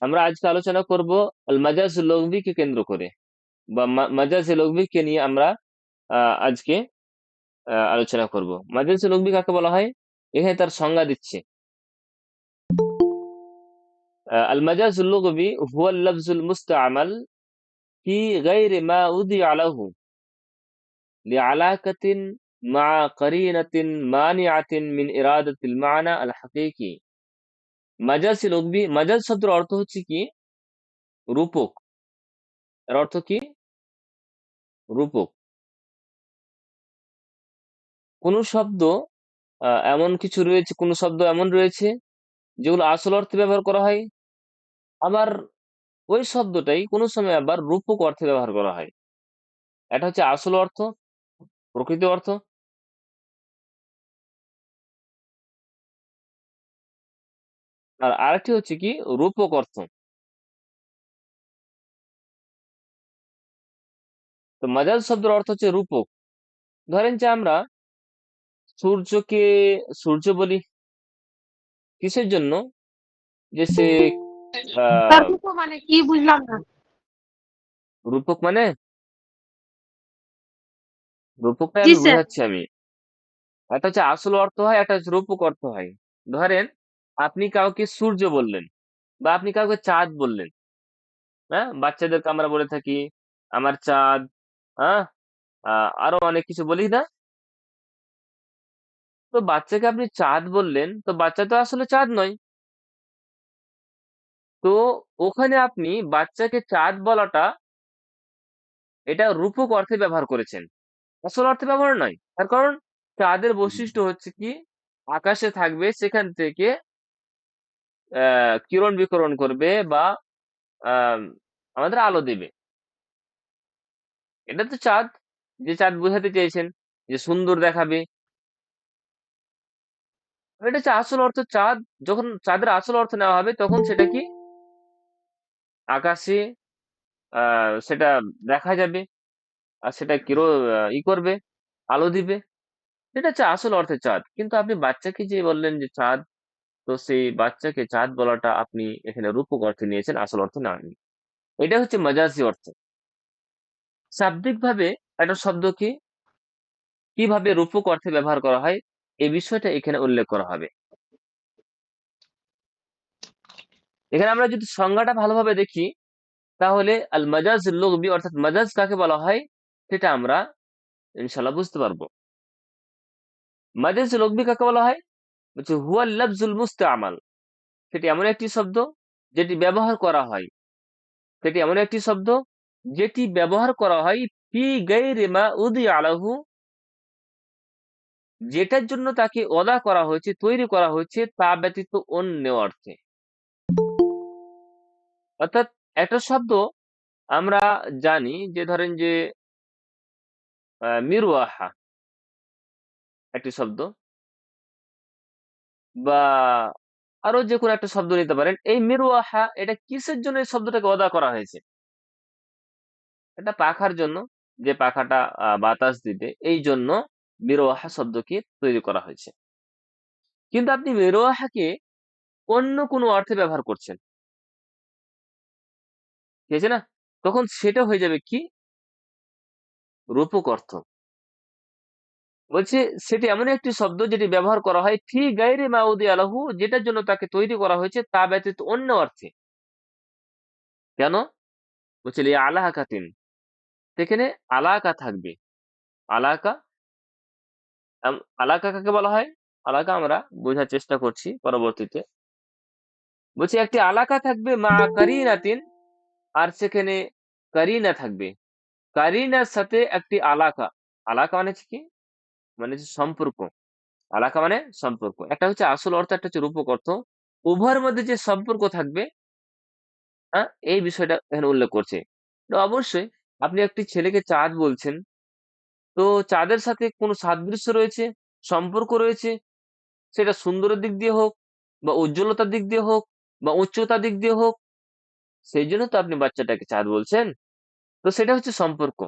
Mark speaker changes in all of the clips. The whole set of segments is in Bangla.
Speaker 1: আমরা আজকে আলোচনা করব আল মাজাজ লগবি কে কেন্দ্র করে বা মাজাজ লগবি কে নিয়ে আমরা আজকে আলোচনা করব। মাজাজ লগবি কাকে বলা হয়, এখানে তার সংজ্ঞা দিচ্ছে। আল মাজাজ লগবি হুয়া লাফজুল মুস্তামাল ফি গায়রি মা উদিআ লাহু লিআলাকাতিন মা কারিনাতিন মানিআতিন মিন ইরাদাতিল মানা আল হাকিকি। মাজাজ লগবি, মাজাজ শব্দের অর্থ হচ্ছে কি রূপক। এর অর্থ কি রূপক। কোন শব্দ এমন কিছু রয়েছে, কোন শব্দ এমন রয়েছে যেগুলো আসল অর্থে ব্যবহার করা হয়, আবার ওই শব্দটাই কোনো সময় আবার রূপক অর্থে ব্যবহার করা হয়। এটা হচ্ছে আসল অর্থ, প্রকৃত অর্থ। আর আরেকটি হচ্ছে কি রূপক অর্থ। তো মাজাজ শব্দের অর্থ হচ্ছে রূপক। ধরেন যে আমরা সূর্যকে সূর্য বলি কিসের জন্য, যে সে আহ
Speaker 2: তারপর তো মানে কি বুঝলাম না।
Speaker 1: রূপক মানে, রূপকটাই
Speaker 2: জি
Speaker 1: আমি
Speaker 2: স্যার।
Speaker 1: বুঝাচ্ছি আমি। একটা হচ্ছে আসল অর্থ হয়, একটা হচ্ছে রূপক অর্থ হয়। ধরেন আপনি কাউকে সূর্য বললেন বা আপনি কাউকে চাঁদ বললেন। হ্যাঁ, বাচ্চাদেরকে আমরা বলে থাকি আমার চাঁদ। হ্যাঁ, আরো অনেক কিছু বলি না। তো বাচ্চাকে আপনি চাঁদ বললেন, তো বাচ্চা তো আসলে চাঁদ নয়। তো ওখানে আপনি বাচ্চাকে চাঁদ বলাটা, এটা রূপক অর্থে ব্যবহার করেছেন, আসল অর্থে ব্যবহার নয়। তার কারণ চাঁদের বৈশিষ্ট্য হচ্ছে কি আকাশে থাকবে, সেখান থেকে কিরণ বিকিরণ করবে বা আহ আমাদের আলো দেবে। এটা তো চাঁদ, যে চাঁদ বোঝাতে চেয়েছেন যে সুন্দর দেখাবে, এটা হচ্ছে আসল অর্থ চাঁদ। যখন চাঁদের আসল অর্থ নেওয়া হবে তখন সেটা কি আকাশে সেটা দেখা যাবে, আর সেটা করবে, আলো দিবে। সেটা হচ্ছে আসল অর্থে চাঁদ। কিন্তু আপনি বাচ্চাকে যে বললেন যে চাঁদ, তো সেই বাচ্চাকে চাঁদ বলাটা আপনি এখানে রূপক অর্থে নিয়েছেন, আসল অর্থে নেননি। এটা হচ্ছে মাজাজি অর্থ। শাব্দিক ভাবে একটা শব্দকে কিভাবে রূপক অর্থে ব্যবহার করা হয়, এই বিষয়টা এখানে উল্লেখ করা হবে। এখানে আমরা যদি সংজ্ঞাটা ভালোভাবে দেখি, তাহলে আল মাজাজ লুগবি অর্থাৎ মাজাজ কাকে বলা হয় সেটা আমরা ইনশাল্লাহ বুঝতে পারবো। মাজাজ লুগবি কাকে বলা হয়, হচ্ছে হুয়া লাফজুল মুস্তামাল। সেটি এমন একটি শব্দ যেটি ব্যবহার করা হয়, সেটি এমন একটি শব্দ যেটি ব্যবহার করা হয় ফি গায়রি মা উদি আলাহু, যেটার জন্য তাকে অদা করা হয়েছে, তৈরি করা হয়েছে তা ব্যতীত অন্য অর্থে। অর্থাৎ একটা শব্দ আমরা জানি যে ধরেন যে মিরওয়াহা একটি শব্দ, বা আরো যে কোনো একটা শব্দ নিতে পারেন। এই মিরওয়াহা এটা কিসের জন্য এই শব্দটাকে অদা করা হয়েছে? এটা পাখার জন্য, যে পাখাটা বাতাস দিবে এই জন্য মিরওয়াহা শব্দকে তৈরি করা হয়েছে। কিন্তু আপনি মিরওয়াহাকে অন্য কোনো অর্থে ব্যবহার করছেন, ঠিক আছে না? তখন সেটা হয়ে যাবে কি রূপক অর্থ। বলছে সেটি এমন একটি শব্দ যেটি ব্যবহার করা হয় ফি গায়রি মাউদি আলাহু, যেটার জন্য তাকে তৈরি করা হয়েছে তা ব্যতীত অন্য অর্থে। কেন? বলছে আলাহাকাতিন, সেখানে আলাকা থাকবে। আলাকা, আলাকা কাকে বলা হয়? আলাকা আমরা বোঝার চেষ্টা করছি পরবর্তীতে। বলছি একটি আলাকা থাকবে মা কারিনাতিন, আর সেখানে কারিনা থাকবে। কারিনার সাথে একটি আলাকা। আলাকা মানে হচ্ছে কি, মানে হচ্ছে সম্পর্ক। আলাকা মানে সম্পর্ক। একটা হচ্ছে আসল অর্থ, একটা হচ্ছে রূপক অর্থ। উভয়ের মধ্যে যে সম্পর্ক থাকবে, এই বিষয়টা এখানে উল্লেখ করছে। তো অবশ্যই আপনি একটি ছেলেকে চাঁদ বলছেন, তো চাঁদের সাথে কোনো সাদৃশ্য রয়েছে, সম্পর্ক রয়েছে। সেটা সুন্দরের দিক দিয়ে হোক, বা উজ্জ্বলতার দিক দিয়ে হোক, বা উচ্চতার দিক দিয়ে হোক, সেই জন্য তো আপনি বাচ্চাটাকে চাঁদ বলছেন। তো সেটা হচ্ছে সম্পর্ক।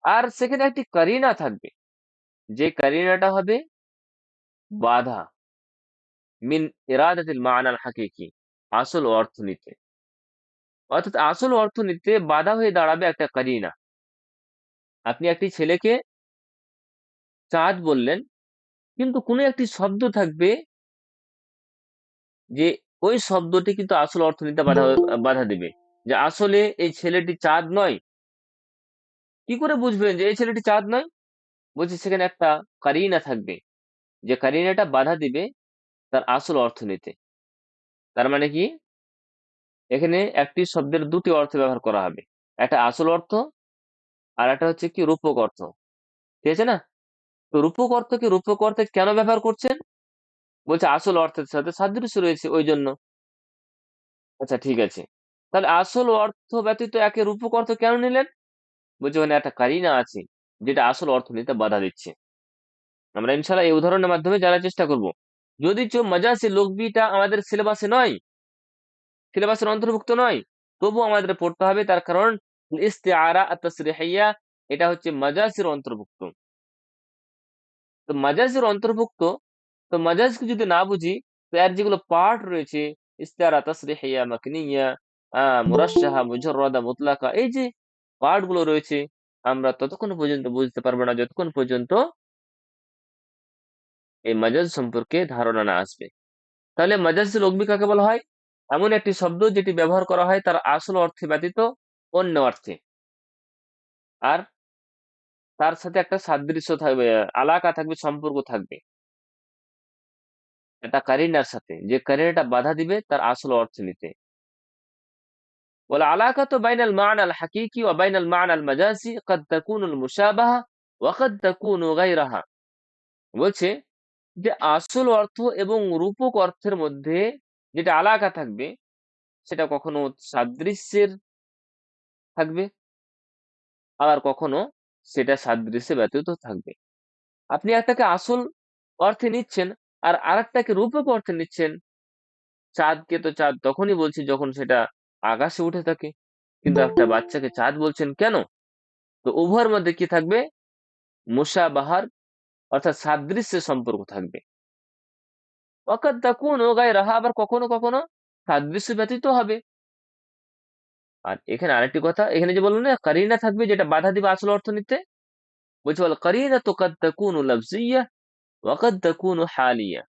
Speaker 1: আর সেখানে একটি কারিনা থাকবে, যে কারিনাটা হবে বাধা, মিন ইরাদাতিল মানাল হাকিকি, আসল অর্থ নিতে। অর্থাৎ আসল অর্থনীতিতে বাধা হয়ে দাঁড়াবে একটা কারিনা। আপনি একটি ছেলেকে চাঁদ বললেন, কিন্তু কোনো একটি শব্দ থাকবে যে ওই শব্দটি কিন্তু আসল অর্থনীতিতে বাধা বাধা দেবে, যে আসলে এই ছেলেটি চাঁদ নয়। কি করে বুঝবেন যে এই ছেলেটি চাঁদ নয়? বলছি সেখানে একটা কারিনা থাকবে, যে কারিনাটা বাধা দিবে তার আসল অর্থনীতি। তার মানে কি, এখানে একটি শব্দের দুটি অর্থ ব্যবহার করা হবে, একটা আসল অর্থ আর একটা হচ্ছে কি রূপক অর্থ। ঠিক আছে না? তো রূপক অর্থকে রূপক অর্থে কেন ব্যবহার করছেন? বলছে আসল অর্থের সাথে সাদৃশ্য রয়েছে ওই জন্য। আচ্ছা ঠিক আছে, তাহলে আসল অর্থ ব্যতীত একে রূপক অর্থ কেন নিলেন? বলছে ওখানে একটা কারিনা আছে যেটা আসল অর্থ নিতে বাধা দিচ্ছে। আমরা ইনশাল্লাহ এই উদাহরণের মাধ্যমে জানার চেষ্টা করব। যদিচ মাজাসি লোকবিটা আমাদের সিলেবাসে নয়, সিলেবাসের অন্তর্ভুক্ত নয়, তবু আমাদের পড়তে হবে, তার কারণ ইস্তিআরা আত-তাসরিহিয়া এটা হচ্ছে মাজাসির অন্তর্ভুক্ত। তো মাজাজের অন্তর্ভুক্ত, তো মাজাজকে যদি না বুঝি, তো এর যেগুলো পার্ট রয়েছে, ইস্তারা, তাসরিহিয়া, মাকনিয়া, মুরাশশাহা, মুজাররাদা, মুতলাকা, এই যে পার্ট গুলো রয়েছে, আমরা ততক্ষণ পর্যন্ত বুঝতে পারবো না যতক্ষণ পর্যন্ত এই মাজাজ সম্পর্কে ধারণা না আসবে। তাহলে মাজাজ লগ্বি কাকে বলা হয়? এমন একটি শব্দ যেটি ব্যবহার করা হয় তার আসল অর্থে ব্যতীত অন্য অর্থে, আর তার সাথে একটা সাদৃশ্য থাকবে, আলাকা থাকবে, সম্পর্ক থাকবে এটা কারিনার সাথে, যে কারিনাটা বাধা দিবে তার আসল অর্থ নিতে। والعلاقة بين المعنى الحقيقي وبين المعنى المجازي قد تكون المشابهة وقد تكون غيرها। বলছে যে আসল অর্থ এবং রূপক অর্থের মধ্যে যেটা আলাকা থাকবে, সেটা কখনো সাদৃশ্যের থাকবে, আবার কখনো সেটা সাদৃশ্যে ব্যতীত থাকবে। আপনি একটাকে আসল অর্থে নিচ্ছেন আর আরেকটাকে রূপক অর্থে নিচ্ছেন। চাঁদকে তো চাঁদ তখনই বলছি যখন সেটা আকাশে উঠে থাকে, কিন্তু একটা বাচ্চাকে চাঁদ বলছেন কেন? তো উভয়ের মধ্যে কি থাকবে? মুশাবাহার অর্থাৎ সাদৃশ্যের সম্পর্ক থাকবে। ওয়াকাদ তাকুনু গায়রাহা, আবার কখনো কখনো সাদৃশ্য ব্যতীত হবে। আর এখানে আরেকটি কথা, এখানে যে বললেন না কারিনা থাকবে যেটা বাধা দিবে আসল অর্থ নিতে, বলছে ওয়াল কারিনাতু কাদ তাকুনু লাফজিয়্যা ওয়া কাদ তাকুনু হালিয়্যা।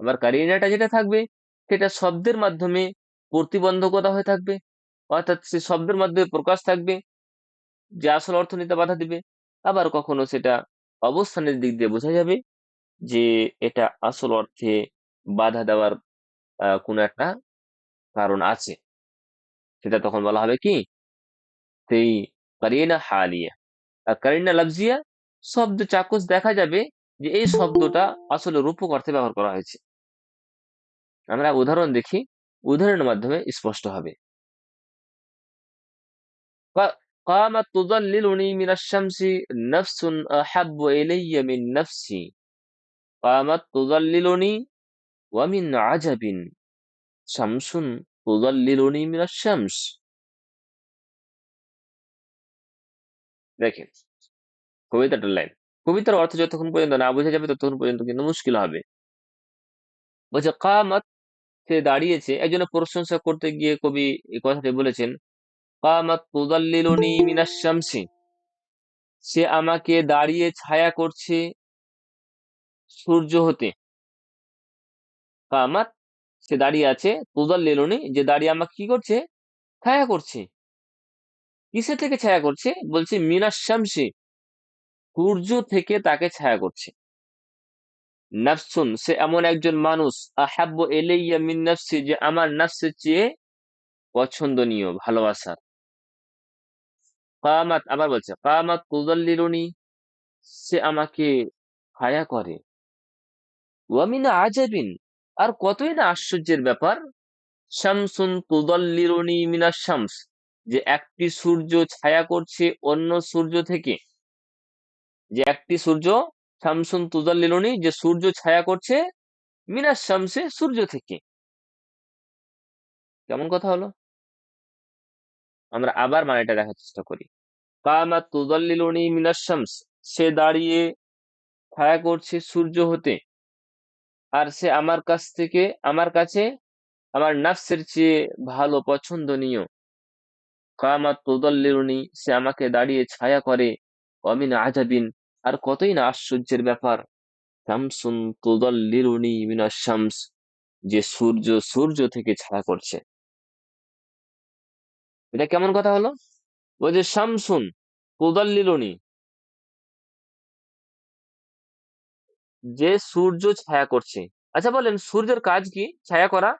Speaker 1: আবার কারিনাটা যেটা থাকবে সেটা শব্দের মাধ্যমে প্রতিবন্ধকতা হয়ে থাকবে, অর্থাৎ সে শব্দের মাধ্যমে প্রকাশ থাকবে যে আসল অর্থ নিতে বাধা দিবে। আবার কখনো সেটা অবস্থানের দিক দিয়ে বোঝা যাবে যে এটা আসল অর্থে বাধা দেওয়ার কোনো একটা কারণ আছে, সেটা তখন বলা হবে কি, সেই কারিনা হালিয়া। আর কারিনা লাফজিয়া, শব্দ চাক্ষুষ দেখা যাবে যে এই শব্দটা আসলে রূপক অর্থে ব্যবহার করা হয়েছে। আমরা উদাহরণ দেখি, উদাহরণের মাধ্যমে স্পষ্ট হবে। قامت تظللني من الشمس نفس أحب إلي من نفسي قامت تظللني ومن عجب شمس تظللني من الشمس। দেখেন কবিতাটার লাইন, কবিতার অর্থ যতক্ষণ পর্যন্ত না বোঝা যাবে ততক্ষণ পর্যন্ত কিন্তু মুশকিল হবে। বলছে কামাত, সে দাঁড়িয়েছে, একজনের প্রশংসা করতে গিয়ে কবি এই কথাটি বলেছেন, কামাত তুদাল্লিলুনি মিনাশ শামসি, সে আমাকে দাঁড়িয়ে ছায়া করছে সূর্য হতে। কামাত, সে দাঁড়িয়ে আছে, তুদাল্লিলুনি, যে দাঁড়িয়ে আমাকে কি করছে? ছায়া করছে। কিসে থেকে ছায়া করছে? বলছে মিনাশ শামসি, সূর্য থেকে তাকে ছায়া করছে। নাফসুন, সে এমন একজন মানুষ, আহাব্বু ইলাইয়া মিন নাফসি, যে আমার নাফসের চেয়ে পছন্দনীয়, ভালোবাসার। কামাত, আবার বলছে কামাত তুযাল্লিলুনি, সে আমাকে ছায়া করে। ওয়া মিন আজাবিন, আর কতই না আশ্চর্যের ব্যাপার, শামসুন তুযাল্লিলুনি মিনাশ শামস, যে একটি সূর্য ছায়া করছে অন্য সূর্য থেকে, যে একটি সূর্য, শামসুন তুযাল্লিলুনি, যে সূর্য ছায়া করছে মিনাশ শামসে, সূর্য থেকে। কেমন কথা হলো? আমরা আবার মানেটা দেখার চেষ্টা করি। কামাত তুযাল্লিলুনি মিনাশ শামস, সে দাঁড়িয়ে ছায়া করছে সূর্য হতে, আর সে আমার কাছ থেকে, আমার কাছে আমার নাফসের চেয়ে ভালো পছন্দনীয়। কামাত তুদাল্লিলুনি, সে আমাকে দাঁড়িয়ে ছায়া করে। অমিন আজাবিন, আর কতই না আশ্চর্যের ব্যাপার। শামসুন তুদাল্লিলুনি মিনাশ শামস, যে সূর্য সূর্য থেকে ছায়া করছে। এটা কেমন কথা হলো? ওই যে শামসুন তুদাল্লিলুনি, যে সূর্য ছায়া করছে। আচ্ছা বলেন, সূর্যের কাজ কি ছায়া করা?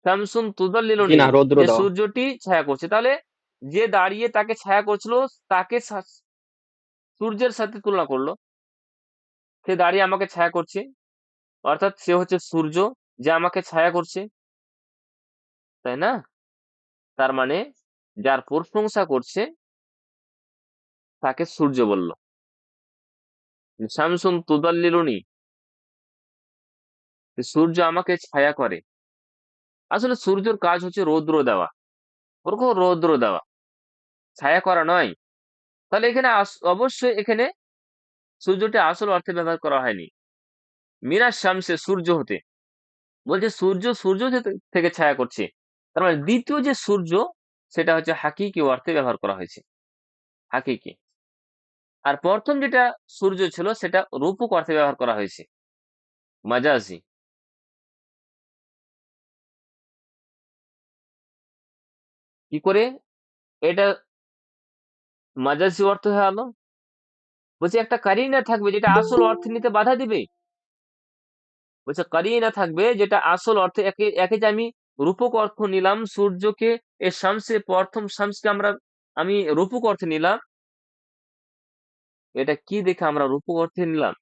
Speaker 1: শামসুন
Speaker 2: জি
Speaker 1: তুদাল্লিলুনি,
Speaker 2: না, রৌদ্র
Speaker 1: যে
Speaker 2: দেওয়া।
Speaker 1: সূর্যটি ছায়া করছে। তাহলে যে দাঁড়িয়ে তাকে ছায়া করছিল, তাকে সূর্যের সাথে তুলনা করলো। সে দাঁড়িয়ে আমাকে ছায়া করছে, অর্থাৎ সে হচ্ছে সূর্য, যে আমাকে ছায়া করছে, তাই না? তার মানে যার প্রশংসা করছে তাকে সূর্য বলল। শামসুন তুদাল্লিলুনি, সূর্য আমাকে ছায়া করে। আসলে সূর্যের কাজ হচ্ছে রৌদ্র দেওয়া, ওরকম রৌদ্র দেওয়া, ছায়া করা নয়। তাহলে এখানে অবশ্যই এখানে সূর্যটি আসল অর্থে ব্যবহার করা হয়নি। মিনাস শামসে, সূর্য হতে। বলছে সূর্য সূর্য থেকে ছায়া করছে, তার মানে দ্বিতীয় যে সূর্য, সেটা হচ্ছে হাকিকি অর্থে ব্যবহার করা হয়েছে, হাকিকি। আর প্রথম যেটা সূর্য ছিল সেটা রূপক অর্থে ব্যবহার করা হয়েছে, মাজাজি। কি করে এটা মাজাজি অর্থ হয়ে গেল? বলছে একটা কারিনা থাকবে যেটা আসল অর্থে নিতে বাধা দিবে। বলছে কারিনা থাকবে যেটা আসল অর্থে, একে একে যে আমি রূপক অর্থ নিলাম সূর্যকে, এ শামসে, প্রথম শামসকে আমি রূপক অর্থে নিলাম। এটা কি দেখে আমরা রূপক অর্থে নিলাম?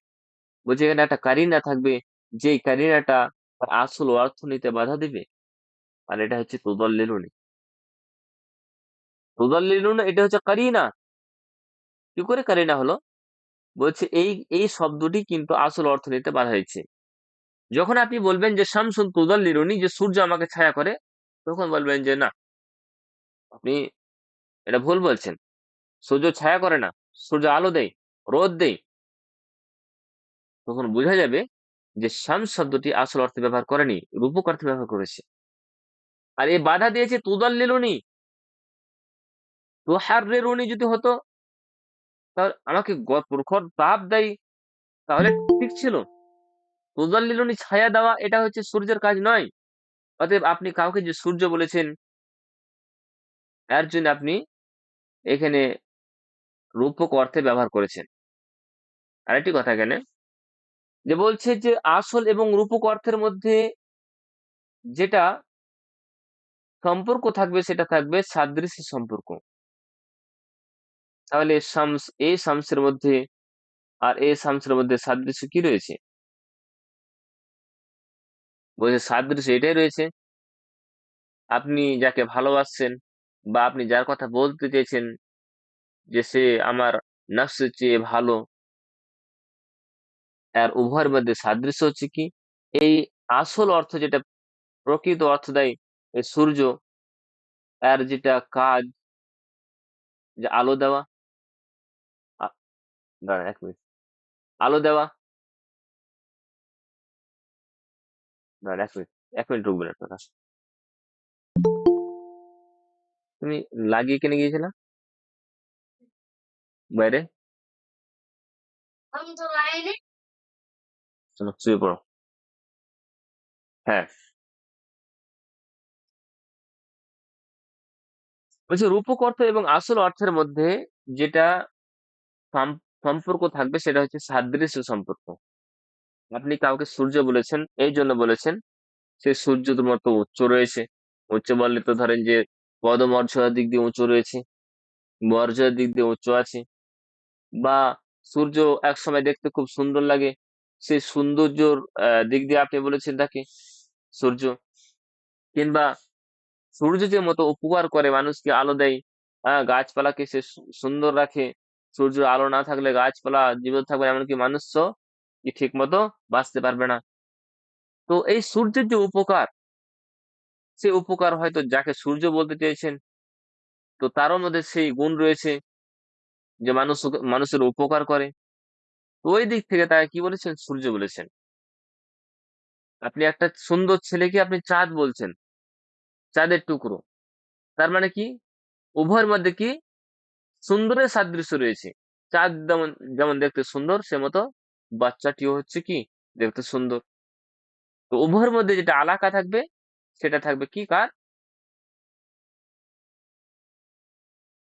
Speaker 1: বলছে এখানে একটা কারিনা থাকবে, যে কারিনাটা তার আসল অর্থ নিতে বাধা দিবে। আর এটা হচ্ছে তুদাল্লিলুন। তুদাল্লিলুন, এটা হচ্ছে কারিনা। কি করে কারিনা হলো? বলছে এই এই শব্দটি কিন্তু আসল অর্থ নিতে বাধা দিচ্ছে। যখন আপনি বলবেন যে শামসুন তুদাল্লিলুনি, যে সূর্য আমাকে ছায়া করে, তখন বলবেন যে না, আপনি এটা ভুল বলছেন। সূর্য ছায়া করে না, সূর্য আলো দেয়, রোদ দেয়। তখন বোঝা যাবে যে শামস শব্দটি আসল অর্থে ব্যবহার করেনি, রূপক অর্থে ব্যবহার করেছে। আর এই বাধা দিয়েছে তুদাল্লিলুনি। তুহাররিরুনি যদি হতো, তাহলে আমাকে প্রখর তাপ দেয়, তাহলে ঠিক ছিল। তুদাল্লিলুনি, ছায়া দেওয়া, এটা হচ্ছে সূর্যের কাজ নয়। অতএব আপনি কাউকে যে সূর্য বলেছেন, এর জন্য আপনি এখানে রূপক অর্থে ব্যবহার করেছেন। আরেকটি কথা এখানে যে বলছে যে আসল এবং রূপক অর্থের মধ্যে যেটা সম্পর্ক থাকবে সেটা থাকবে সাদৃশ্য সম্পর্ক। তাহলে শামস, এ শামসের মধ্যে আর এ শামসের মধ্যে সাদৃশ্য কি রয়েছে? বলছে সাদৃশ্য এটাই রয়েছে, আপনি যাকে ভালোবাসছেন বা আপনি যার কথা বলতে চেয়েছেন যে সে আমার নফসের চেয়ে ভালো, আর উভয়ের মধ্যে সাদৃশ্য হচ্ছে কি, এই আসল অর্থ যেটা প্রকৃত অর্থ দেয় এই সূর্য, আর যেটা কাজ, যে আলো দেওয়া, আ- দাঁড়ান 1 মিনিট, আলো দেওয়া, দাঁড়ান 1 মিনিট, 1 মিনিট রুকবেন আপনারা। তুমি লাগিয়ে কেনে গিয়েছিলা বাইরে? চলো শুয়ে পড়ো। হ্যাঁ, বলছি রূপক অর্থ এবং আসল অর্থের মধ্যে যেটা সম্পর্ক থাকবে সেটা হচ্ছে সাদৃশ্য সম্পর্ক। আপনি কাউকে সূর্য বলেছেন, এই জন্য বলেছেন সে সূর্যের মতো উচ্চ রয়েছে। উচ্চ বললে তো ধরেন যে পদমর্যাদার দিক দিয়ে উঁচু রয়েছে, মর্যাদার দিক দিয়ে উচ্চ আছে। বা সূর্য একসময় দেখতে খুব সুন্দর লাগে, সেই সৌন্দর্যর দিক দিয়ে আপনি বলেছেন তাকে সূর্য। কিংবা সূর্য যে মতো উপকার করে, মানুষকে আলো দেয়, গাছপালাকে সে সুন্দর রাখে। সূর্যের আলো না থাকলে গাছপালা জীবিত থাকবে না, এমনকি মানুষও কি ঠিক মতো বাঁচতে পারবে না। তো এই সূর্যের যে উপকার, সে উপকার হয়তো যাকে সূর্য বলতে চেয়েছেন, তো তারও মধ্যে সেই গুণ রয়েছে যে মানুষের উপকার করে। তো ওই দিক থেকে তাকে কি বলেছেন? সূর্য বলেছেন। আপনি একটা সুন্দর ছেলেকে আপনি চাঁদ বলছেন, চাঁদের টুকরো। তার মানে কি, উভয়ের মধ্যে কি সুন্দরের সাদৃশ্য রয়েছে। চাঁদ যেমন যেমন দেখতে সুন্দর, সে মতো বাচ্চাটিও হচ্ছে কি দেখতে সুন্দর। তো উভয়ের মধ্যে যেটা আলাকা থাকবে, সেটা থাকবে কি কার,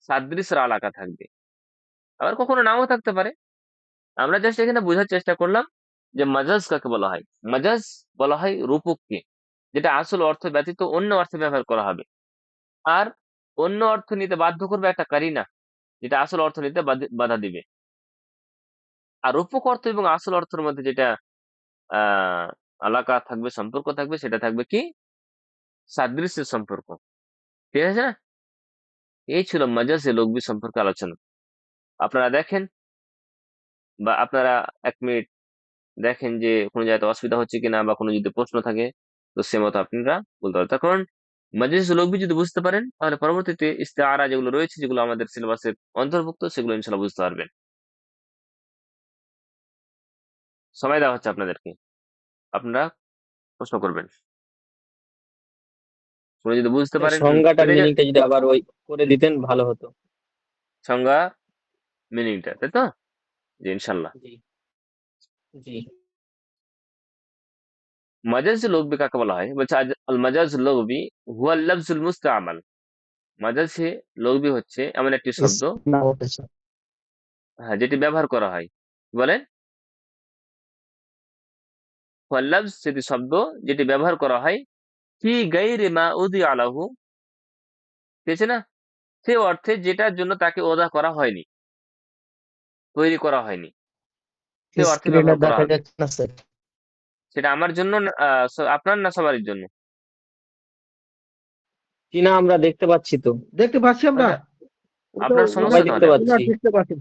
Speaker 1: সাদৃশ্যের আলাকা থাকবে। আবার কখনো নাও থাকতে পারে। আমরা জাস্ট এখানে বোঝার চেষ্টা করলাম যে মাজাজ কাকে বলা হয়। মাজাজ বলা হয় রূপককে, যেটা আসল অর্থ ব্যতীত অন্য অর্থে ব্যবহার করা হবে। আর অন্য অর্থ নিতে বাধ্য করবে একটা কারিনা, যেটা আসল অর্থ নিতে বাধা দিবে। আর রূপক অর্থ এবং আসল অর্থের মধ্যে যেটা আহ আলাকা থাকবে, সম্পর্ক থাকবে, সেটা থাকবে কি সাদৃশ্যের সম্পর্ক। ঠিক আছে না? এই ছিল মাজাজে লঘবি সম্পর্কে আলোচনা। আপনারা দেখেন, বা আপনারা 1 মিনিট দেখেন যে কোনো জায়গায় অসুবিধা হচ্ছে কিনা, বা কোনো যদি প্রশ্ন থাকে, তো সে মতো আপনারা বলতে পারেন। তার কারণ মাজাজ লঘবি যদি বুঝতে পারেন, তাহলে পরবর্তীতে ইস্তেআরা যেগুলো রয়েছে, যেগুলো আমাদের সিলেবাসের অন্তর্ভুক্ত, সেগুলো ইনশাল্লাহ বুঝতে পারবেন। সময় দেওয়া হচ্ছে আপনাদেরকে, আপনারা প্রশ্ন করবেন। কোনো যদি বুঝতে
Speaker 2: স্যার
Speaker 1: পারেন,
Speaker 2: সংজ্ঞাটা
Speaker 1: কেটে যান।
Speaker 2: মিনিংটা যদি আবার ওই করে দিতেন ভালো হতো।
Speaker 1: সংজ্ঞা, মিনিংটা, তাই তো? জি, ইনশাল্লাহ।
Speaker 2: জি। জি।
Speaker 1: মাজাজ লঘবি কাকে বলা হয় বলছে, আল মাজাজ লঘবি হুয়া লাফজুল মুস্তামাল। মাজাজে লঘবি হচ্ছে এমন একটি শব্দ,
Speaker 2: না ওকে স্যার।
Speaker 1: হ্যাঁ, যেটি ব্যবহার করা হয়। কি বলেন? হুয়া লাফজ সেটি শব্দ, যেটি ব্যবহার করা হয় ফি গাইরি মা উদি আলাহু, ঠিক আছে না, সে অর্থে যেটার জন্য তাকে ওদা করা হয়নি, তৈরি করা হয়নি, সে অর্থে
Speaker 2: স্ক্রিনে
Speaker 1: ব্যবহার করা
Speaker 2: দেখা
Speaker 1: হবে।
Speaker 2: যাচ্ছে না স্যার।
Speaker 1: সেটা আমার জন্য আপনার না সবারই জন্য?
Speaker 2: কি না, আমরা দেখতে পাচ্ছি তো।
Speaker 3: দেখতে পাচ্ছি আমরা।
Speaker 1: আচ্ছা,
Speaker 3: ওটা
Speaker 1: আপনার
Speaker 2: সবাই
Speaker 1: সমস্যা
Speaker 2: দেখতে
Speaker 1: তাহলে।
Speaker 2: পাচ্ছি।
Speaker 3: ওনার দেখতে পাচ্ছেন,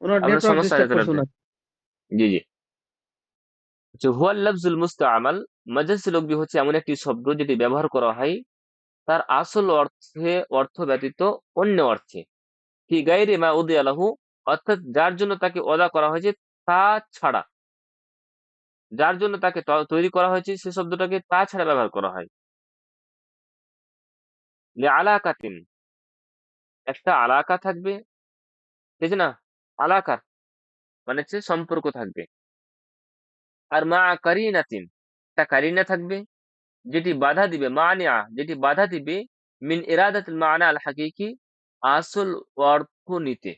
Speaker 3: ওনার
Speaker 1: আপনার
Speaker 3: নেটওয়ার্ক
Speaker 1: সমস্যা আছে
Speaker 3: ডিস্টার্ব
Speaker 1: তাহলে
Speaker 3: করছে
Speaker 1: আপনি।
Speaker 3: ওনার।
Speaker 1: জি, জি। যে হুয়াল লাফজুল মুস্তামাল, মাজাজ লঘবি হচ্ছে এমন একটি শব্দ যেটি ব্যবহার করা হয় তার আসল অর্থে, অর্থ ব্যতীত অন্য অর্থে, ফি গাইরি মা উদিয়া লাহু, অর্থাৎ যার জন্য তাকে অদা করা হয়েছে তা ছাড়া, যার জন্য তাকে তৈরি করা হয়েছে সে শব্দটাকে তা ছাড়া ব্যবহার করা হয়। আলাকাতিন, একটা আলাকা থাকবে, ঠিক আছে না, আলাকা মানে হচ্ছে সম্পর্ক থাকবে। আর মা কারিনাতিন, একটা কারিনা থাকবে, যেটি বাধা দিবে, মানিয়া যেটি বাধা দিবে, মিন ইরাদাতিল মানা আল হাকিকি, আসল অর্থ নিতে,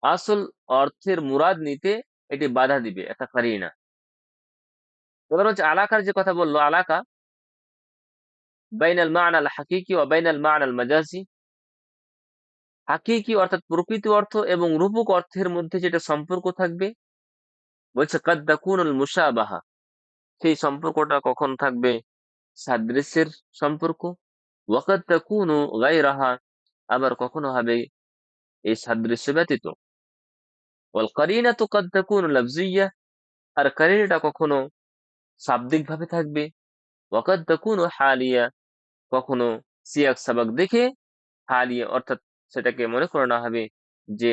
Speaker 1: আসল অর্থের মুরাদ নিতে এটি বাধা দিবে, একটা কারিনা। এবার হচ্ছে আলাকার যে কথা বললো, আলাকা বাইনাল মা'না আল হাকিকি ওয়া বাইনাল মা'না আল মাজাজি, হাকিকি অর্থাৎ প্রকৃত অর্থ এবং রূপক অর্থের মধ্যে যেটা সম্পর্ক থাকবে, বলছে কাদ তাকুনুল মুশাবাহা, সেই সম্পর্কটা কখন থাকবে সাদৃশ্যের সম্পর্ক, ওয়া কাদ তাকুনু গায়রাহা, আবার কখনো হবে এই সাদৃশ্য ব্যতীত। ওয়াল কারিনাতু কাদ তাকুনু লাফজিয়্যা, আর কারিনাটা কখনো শাব্দিক ভাবে থাকবে। ওয়া কাদ তাকুনু হালিয়া, কখনো সিয়াক সাবাক দেখে হালিয়া, অর্থাৎ সেটাকে মনে করানো হবে যে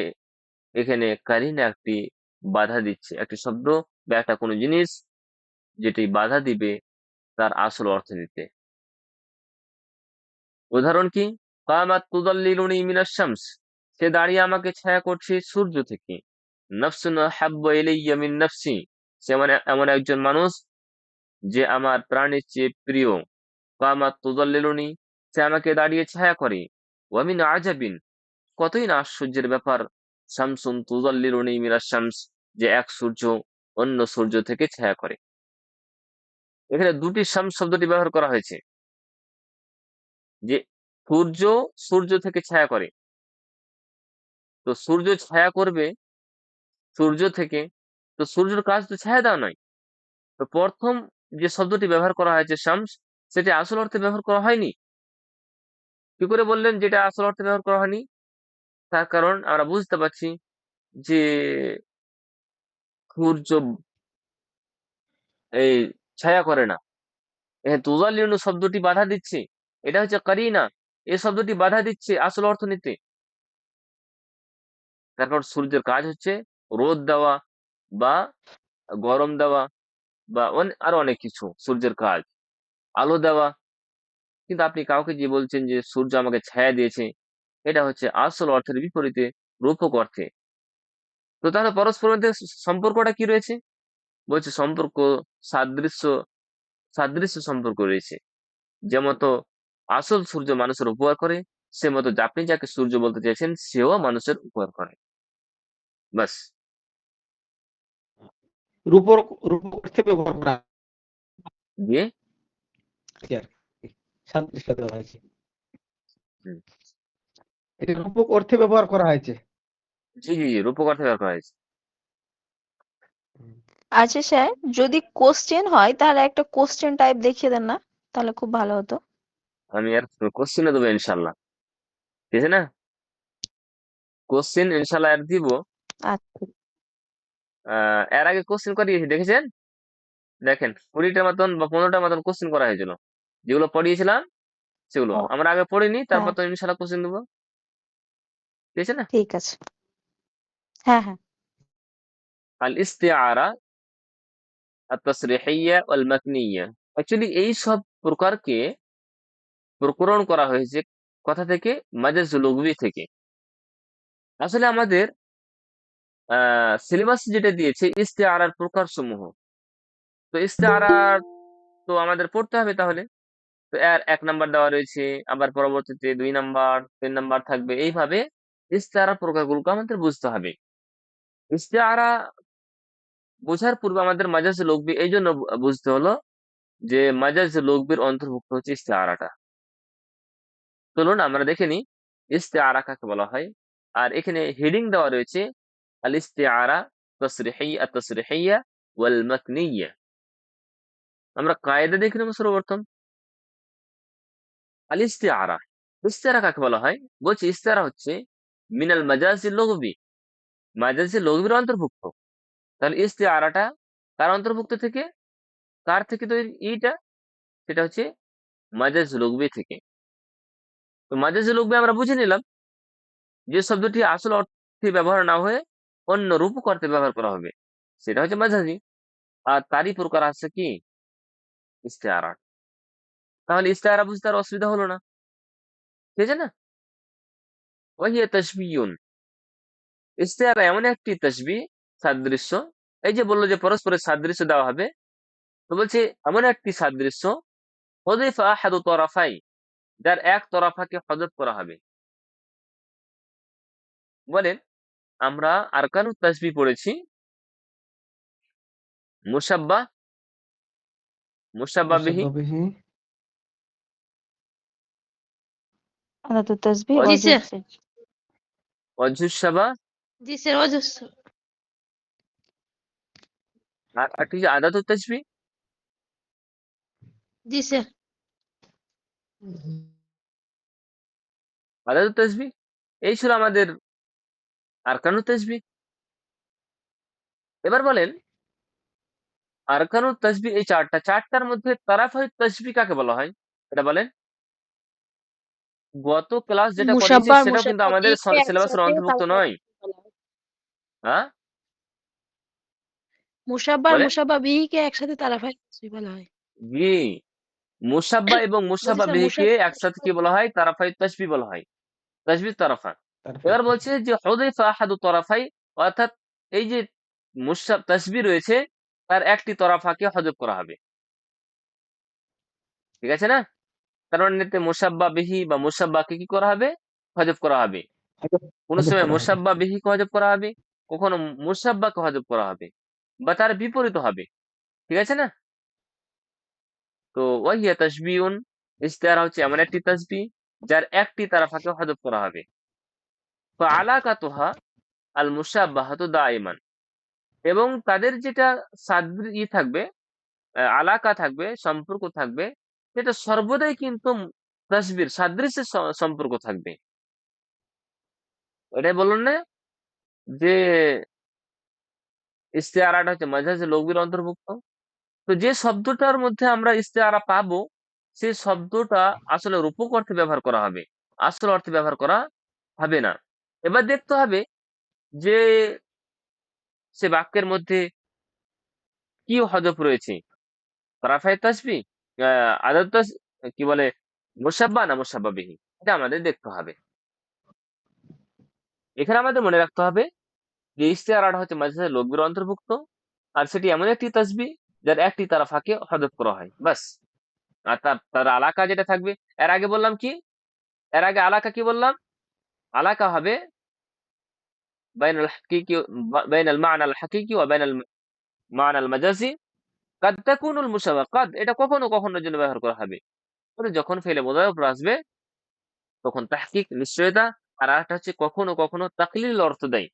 Speaker 1: এখানে কারিনা একটি বাধা দিচ্ছে, একটি শব্দ বা একটা কোনো জিনিস যেটি বাধা দিবে তার আসল অর্থ নিতে। উদাহরণ কি, কামাত তুদাল্লিলুনি মিনাশ শামস, সে দাঁড়িয়ে আমাকে ছায়া করছে সূর্য থেকে। নাফসুন হাব্বা ইলাইয়া মিন নাফসি, সে মানে এমন একজন মানুষ যে আমার প্রাণের চেয়ে প্রিয়। কামাত তুদাল্লিলুনি, সে আমাকে দাঁড়িয়ে ছায়া করে। ওয়া মিন আজাবিন, কতই না আশ্চর্যের ব্যাপার, শামসুন তুযাল্লিলুনি মিনাশ শামস, যে এক সূর্য অন্য সূর্য থেকে ছায়া করে। এখানে দুটি শামস শব্দটি ব্যবহার করা হয়েছে, যে সূর্য সূর্য থেকে ছায়া করে। তো সূর্য ছায়া করবে সূর্য থেকে, তো সূর্যের কাজ তো ছায়া দেওয়া নয়। তো প্রথম যে শব্দটি ব্যবহার করা হয়েছে শামস, সেটি আসল অর্থে ব্যবহার করা হয়নি। কি করে বললেন যেটা আসল অর্থে ব্যবহার করা হয়নি? তার কারণ আমরা বুঝতে পারছি যে সূর্য এই ছায়া করে না। তুজালিউন শব্দটি বাধা দিচ্ছে, এটা হচ্ছে কারিনা, এই শব্দটি বাধা দিচ্ছে আসল অর্থ নিতে। তার কারণ সূর্যের কাজ হচ্ছে রোদ দেওয়া বা গরম দেওয়া বা আরো অনেক কিছু সূর্যের কাজ, আলো দেওয়া। কিন্তু আপনি কাউকে যে বলছেন যে সূর্য আমাকে ছায়া দিয়েছে, এটা হচ্ছে আসল অর্থের বিপরীতে রূপক অর্থে। তো তাহলে পরস্পরের মধ্যে সম্পর্কটা কি রয়েছে? বলছে সম্পর্ক সাদৃশ্য, সাদৃশ্য সম্পর্ক রয়েছে। যেমতো আসল সূর্য মানুষের উপকার করে, সে মতো আপনি যাকে সূর্য বলতে চাইছেন সেও মানুষের উপকার করে। বাস।
Speaker 3: রূপক রূপক অর্থে ব্যবহার করা
Speaker 1: দিয়ে
Speaker 3: হয়েছে আর কি। সাদৃশ্য দেওয়া হয়েছে।
Speaker 1: হুম,
Speaker 3: এটা রূপক অর্থে ব্যবহার করা হয়েছে।
Speaker 1: জি জি জি, রূপক অর্থে ব্যবহার করা হয়েছে।
Speaker 4: আচ্ছা স্যার, যদি কোশ্চেন হয় তাহলে একটা কোশ্চেন টাইপ দেখিয়ে দেন না, তাহলে খুব ভালো হতো।
Speaker 1: আমি আর কোশ্চেনে দেবো ইনশাল্লাহ, ঠিক আছে না? কোশ্চেন ইনশাল্লাহ আর দিব।
Speaker 4: আচ্ছা।
Speaker 1: এর আগে কোশ্চেন করিয়েছি দেখেছেন? দেখেন 20টা মতন বা 15টা মতন কোশ্চেন করা হয়েছিল, যেগুলো পড়িয়েছিলাম সেগুলো
Speaker 4: ও,
Speaker 1: আমরা আগে পড়িনি, তারপর
Speaker 4: হ্যাঁ,
Speaker 1: তো ইনশাল্লাহ কোশ্চেন দেবো, ঠিক আছে না?
Speaker 4: ঠিক আছে। হ্যাঁ, হ্যাঁ।
Speaker 1: আল ইস্তিআরা আত-তাসরিহিয়্যা ওয়াল মাকনিয়্যা, অ্যাকচুয়ালি এই সব প্রকারকে প্রকরণ করা হয়েছে কথা থেকে, মাজাজ লুগবি থেকে। আসলে আমাদের সিলেবাস যেটা দিয়েছে ইস্তিআরার প্রকার সমূহ, তো ইস্তিআরা তো আমাদের পড়তে হবে তাহলে। তো এর 1 নাম্বার দেওয়া রয়েছে, আবার পরবর্তীতে 2 নাম্বার, 3 নাম্বার থাকবে, এইভাবে ইস্তিআরা প্রকারগুলোকে আমাদের বুঝতে হবে। ইস্তিআরা বোঝার পূর্বে আমাদের মাজাজ লুগবি এই জন্য বুঝতে হলো যে মাজাজ লুগবির অন্তর্ভুক্ত হচ্ছে ইস্তিআরাটা। চলুন আমরা দেখে নিই ইস্তিআরা কাকে বলা হয়। আর এখানে হেডিং দেওয়া রয়েছে আল ইস্তিআরা তাসরিহিয়্যা ওয়াল মাকনিয়্যা। আমরা কায়দা দেখে নেব সর্বপ্রথম। আল ইস্তিআরা, ইস্তিআরা কাকে বলা হয়? বলছি ইস্তিআরা হচ্ছে মিনাল মাজাজি লুগবি, মাজাজি লুগবির অন্তর্ভুক্ত। তাহলে ইস্তিআরাটা কার অন্তর্ভুক্ত থেকে, কার থেকে তৈরি এইটা? সেটা হচ্ছে মাজাজ লুগবি থেকে। তো মাজাজ লুগবি আমরা বুঝে নিলাম, যে শব্দটি আসল অর্থে ব্যবহার না হয়ে অন্য রূপক অর্থে ব্যবহার করা হবে, সেটা হচ্ছে মাঝাজি। আর তারই প্রকার আছে কি ইস্তেআরা। তাহলে ইস্তেআরা বুঝতে আর অসুবিধা হলো না, ঠিক আছে না? ওয়াহিয়া তাশবিহুন, ইস্তেআরা এমন একটি তাসবিহ, সাদৃশ্য। এই যে বললো যে পরস্পরের সাদৃশ্য দেওয়া হবে, তো বলছে এমন একটি সাদৃশ্য হুযিফা আহাদু তরাফাই, যার এক তরফাকে হযফ করা হবে। বলেন আমরা আরকানুত তাসবিহ পড়েছি, মুসাব্বাহ, মুসাব্বাহ বিহি,
Speaker 3: মুসাব্বাবিহি,
Speaker 4: আদাতুত তাসবিহ,
Speaker 5: জি
Speaker 4: ওয়াজুদ
Speaker 5: স্যার।
Speaker 4: ফিল।
Speaker 1: ওয়াজহুশ শাবাহ,
Speaker 5: জি স্যার, অজস্র।
Speaker 1: আর একটি যে আদাতুত তাসবিহ,
Speaker 5: জি স্যার।
Speaker 1: আদাতুত তাসবিহ। এই ছিল আমাদের আরকানুত তাসবিহ। এবার বলেন আরকানুত তাসবিহ এই চারটার মধ্যে তারাফাত তাসবিহ কাকে বলা হয়? এটা বলেন। গত ক্লাস যেটা করিয়েছি
Speaker 4: মুসাব্বা আর
Speaker 1: সেটাও কিন্তু
Speaker 4: মুসাব্বা
Speaker 1: আমাদের
Speaker 4: বিহিকে
Speaker 1: সিলেবাসের
Speaker 4: একসাথে
Speaker 1: অন্তর্ভুক্ত
Speaker 4: তারাফাত
Speaker 1: নয়।
Speaker 4: বলা হয়।
Speaker 1: হ্যাঁ
Speaker 4: মুসাব্বা আর
Speaker 1: বলেন।
Speaker 4: মুসাব্বা বিহিকে একসাথে তারাফাত তাসবিহ বলা হয়।
Speaker 1: জি, মুসাব্বা এবং
Speaker 4: বলছি
Speaker 1: মুসাব্বা
Speaker 4: স্যার,
Speaker 1: বিহিকে
Speaker 4: মুসাব্বা আর
Speaker 1: একসাথে কি
Speaker 4: মুসাব্বা
Speaker 1: বলা হয়? তারাফাত তাসবিহ বলা হয়, তাসবিহ তারাফা।
Speaker 3: তারপরে
Speaker 1: এবার বলছে যে হুযাইফা আহাদু তরাফাই, অর্থাৎ এই যে তাসবিহ রয়েছে তার একটি তরফাকে হযফ করা হবে, ঠিক আছে না? কারণ এতে মুসাব্বা বিহি বা মুসাব্বাকে কি করা হবে? হযফ করা হবে।
Speaker 3: হযফ
Speaker 1: কোন
Speaker 3: হযফ
Speaker 1: সময়
Speaker 3: করা হবে।
Speaker 1: মুসাব্বা বিহিকে হযফ করা হবে, কখনো মুসাব্বাকে হযফ করা হবে, বা তার বিপরীত হবে, ঠিক আছে না? তো ওয়াহিয়া তাশবিহুন, ইস্তিআরা হচ্ছে এমন একটি তাসবিহ যার একটি তারাফাকে হযফ করা হবে। ফাআলাকাতুহা আল মুসাব্বাহাতু দাইমান, এবং তাদের যেটা থাকবে, আলাকা থাকবে, সম্পর্ক থাকবে, সেটা সর্বদাই কিন্তু তাসবির সাদৃশ্যের সম্পর্ক থাকবে। এটাই বলুন না যে ইস্তেআরাটা হচ্ছে মাঝাজি লঘবির অন্তর্ভুক্ত। তো যে শব্দটার মধ্যে আমরা ইস্তেআরা পাবো, সেই শব্দটা আসলে রূপক অর্থে ব্যবহার করা হবে, আসল অর্থে ব্যবহার করা হবে না। এবার দেখতে হবে যে সে বাক্যের মধ্যে কি হযফ রয়েছে, রাফায়ে তাসবিহ, আদাদ কি বলে, মুসাব্বা না মুসাব্বা বিহি, এটা আমাদের দেখতে হবে। এখানে আমাদের মনে রাখতে হবে যে ইস্তেআরাটা হচ্ছে মাজহারের লঘুর অন্তর্ভুক্ত, আর সেটি এমন একটি তাসবিহ যার একটি তারাফাকে হযফ করা হয়, বাস। আর তার তার আলাকা যেটা থাকবে, এর আগে বললাম কি, এর আগে আলাকা কি বললাম, আলাকা হবে বাইনাল হাকিকি, বাইনাল মা'নাল হাকিকি ওয়া বাইনাল মা'নাল মাজাজি। কাদ তাকুনুল মুশাব্বাহ, কাদ এটা কখনো কখনো জন্য ব্যবহার করা হবে, তবে যখন ফেলে মুদারির উপর আসবে তখন তাহকিক নিশ্চয়তা, আর আরেকটা হচ্ছে কখনো কখনো তাকলিল অর্থ দেয়।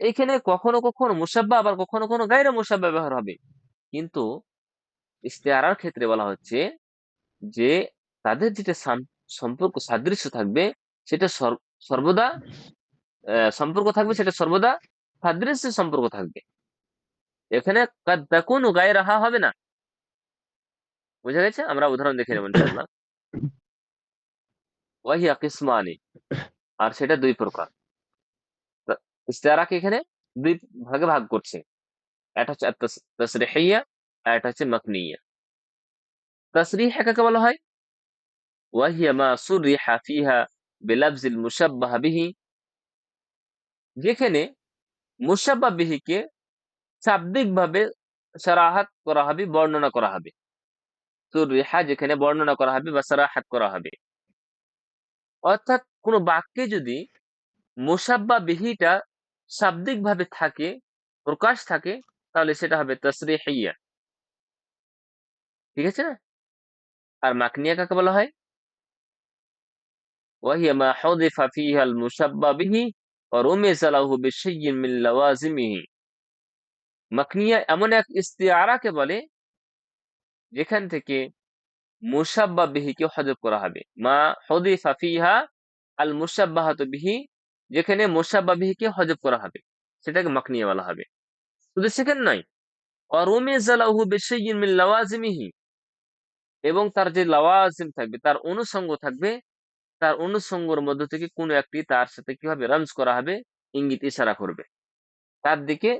Speaker 1: এইখানে কখনো কখনো মুসাব্বা আবার কখনো কখনো গায়রে মুসাব্বা ব্যবহার হবে, কিন্তু ইস্তেআরার ক্ষেত্রে বলা হচ্ছে যে তাদের যেটা সম্পর্ক সাদৃশ্য থাকবে সেটা সর্বদা সম্পর্ক থাকবে, সেটা সর্বদা সাদৃশ্যের সম্পর্ক থাকবে। এখানে কাদ তাকুনু গায়রাহা হবে না। বুঝা গেছে? আমরা উদাহরণ দেখে নেব ইনশাআল্লাহ। ওয়াহিয়া কিসমানি, আর সেটা দুই প্রকার। ইস্তেআরাকে এখানে দুই ভাগে ভাগ করছে, একটা হচ্ছে তাসরিহিয়া, আর একটা হচ্ছে মাকনিয়া। তাসরিহ কাকে বলা হয়? ওয়াহিয়া মা সুররিহা ফিহা বিলাফজিল মুশাব্বাহ বিহি, যেখানে মুশাব্বাহ বিহিকে শাব্দিকভাবে সারাহাত করা হবে, বর্ণনা করা হবে। সুররিহা যেখানে বর্ণনা করা হবে বা সারাহাত করা হবে, অর্থাৎ কোন বাক্যে যদি মুশাব্বাহ বিহিটা শাব্দিকভাবে থাকে, প্রকাশ থাকে, তাহলে সেটা হবে তাসরিহিয়া। ঠিক আছে না? আর মাকনিয়া কাকে বলা হয়? ওয়াহিয়া মা হুযিফা ফিহা আল মুশাব্বাহ বিহি ওয়া রুমিযা লাহু বিশাইয়্যিন মিন লাওয়াজিমিহি। মাকনিয়া এমন এক ইস্তিআরাকে বলে যেখান থেকে মুশাব্বাহ বিহিকে হযফ করা হবে। মা হুযিফা ফিহা আল মুশাব্বাহাতু বিহি, যেখানে মুশাব্বাহ বিহিকে হযফ করা হবে সেটাকে মাকনিয়া বলা হবে। শুধু সেখানে নয়, ওয়া রুমিযা লাহু বিশাইয়্যিন মিন লাওয়াজিমিহি, এবং তার যে লাওয়াজিম থাকবে, তার অনুষঙ্গ থাকবে, তার অনুষঙ্গের মধ্য থেকে কোনো একটি তার সাথে কি হবে, রমজ করা হবে, ইঙ্গিত ইশারা করবে, তার দিকে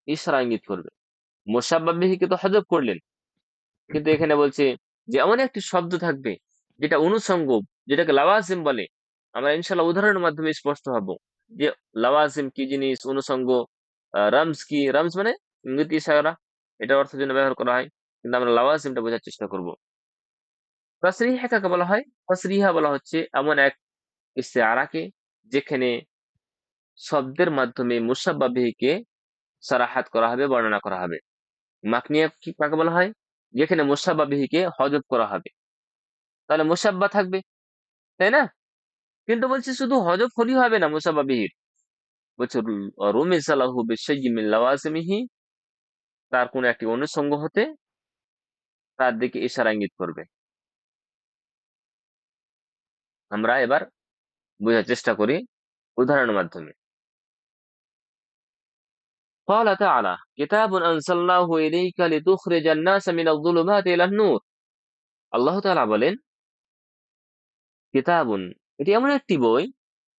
Speaker 1: ইশারা ইঙ্গিত করবে। মুশাব্বাহ বিহিকে তো হযফ করলেন, কিন্তু এখানে বলছে যে এমন একটি শব্দ থাকবে যেটা অনুষঙ্গ, যেটাকে লাওয়াজিম বলে। আমরা ইনশাআল্লাহ উদাহরণের মাধ্যমে স্পষ্ট হব যে লাওয়াজিম কি জিনিস, অনুষঙ্গ, রমজ কি। রমজ মানে ইঙ্গিত ইশারা, এটা অর্থের জন্য ব্যবহার করা হয়, কিন্তু আমরা লাওয়াজিমটা বোঝার চেষ্টা করব। তাসরিহা কাকে বলা হয়? তাসরিহা বলা হচ্ছে এমন এক ইস্তেআরাকে যেখানে শব্দের মাধ্যমে মুশাব্বাহ বিহিকে সারাহাত করা হবে, বর্ণনা করা হবে। মাকনিয়া কি কাকে বলা হয়? যেখানে মুশাব্বাহ বিহিকে হযফ করা হবে, তাহলে মুশাব্বাহ থাকবে, তাই না? কিন্তু বলছে শুধু হযফ হলেই হবে না মুশাব্বাহ বিহির, বলছে রুমিযা লাহু বিশাইয়্যিন মিন লাওয়াজিমিহি, তার কোন একটি অনুষঙ্গ হতে তার দিকে ইশারা ইঙ্গিত করবে। আমরা এবার বোঝার চেষ্টা করি উদাহরণের মাধ্যমে। قال تعالى كتاب أنزلناه إليك لتخرج الناس من الظلمات إلى النور। আল্লাহ তাআলা বলেন কিতাবুন, এটি এমন একটি বই,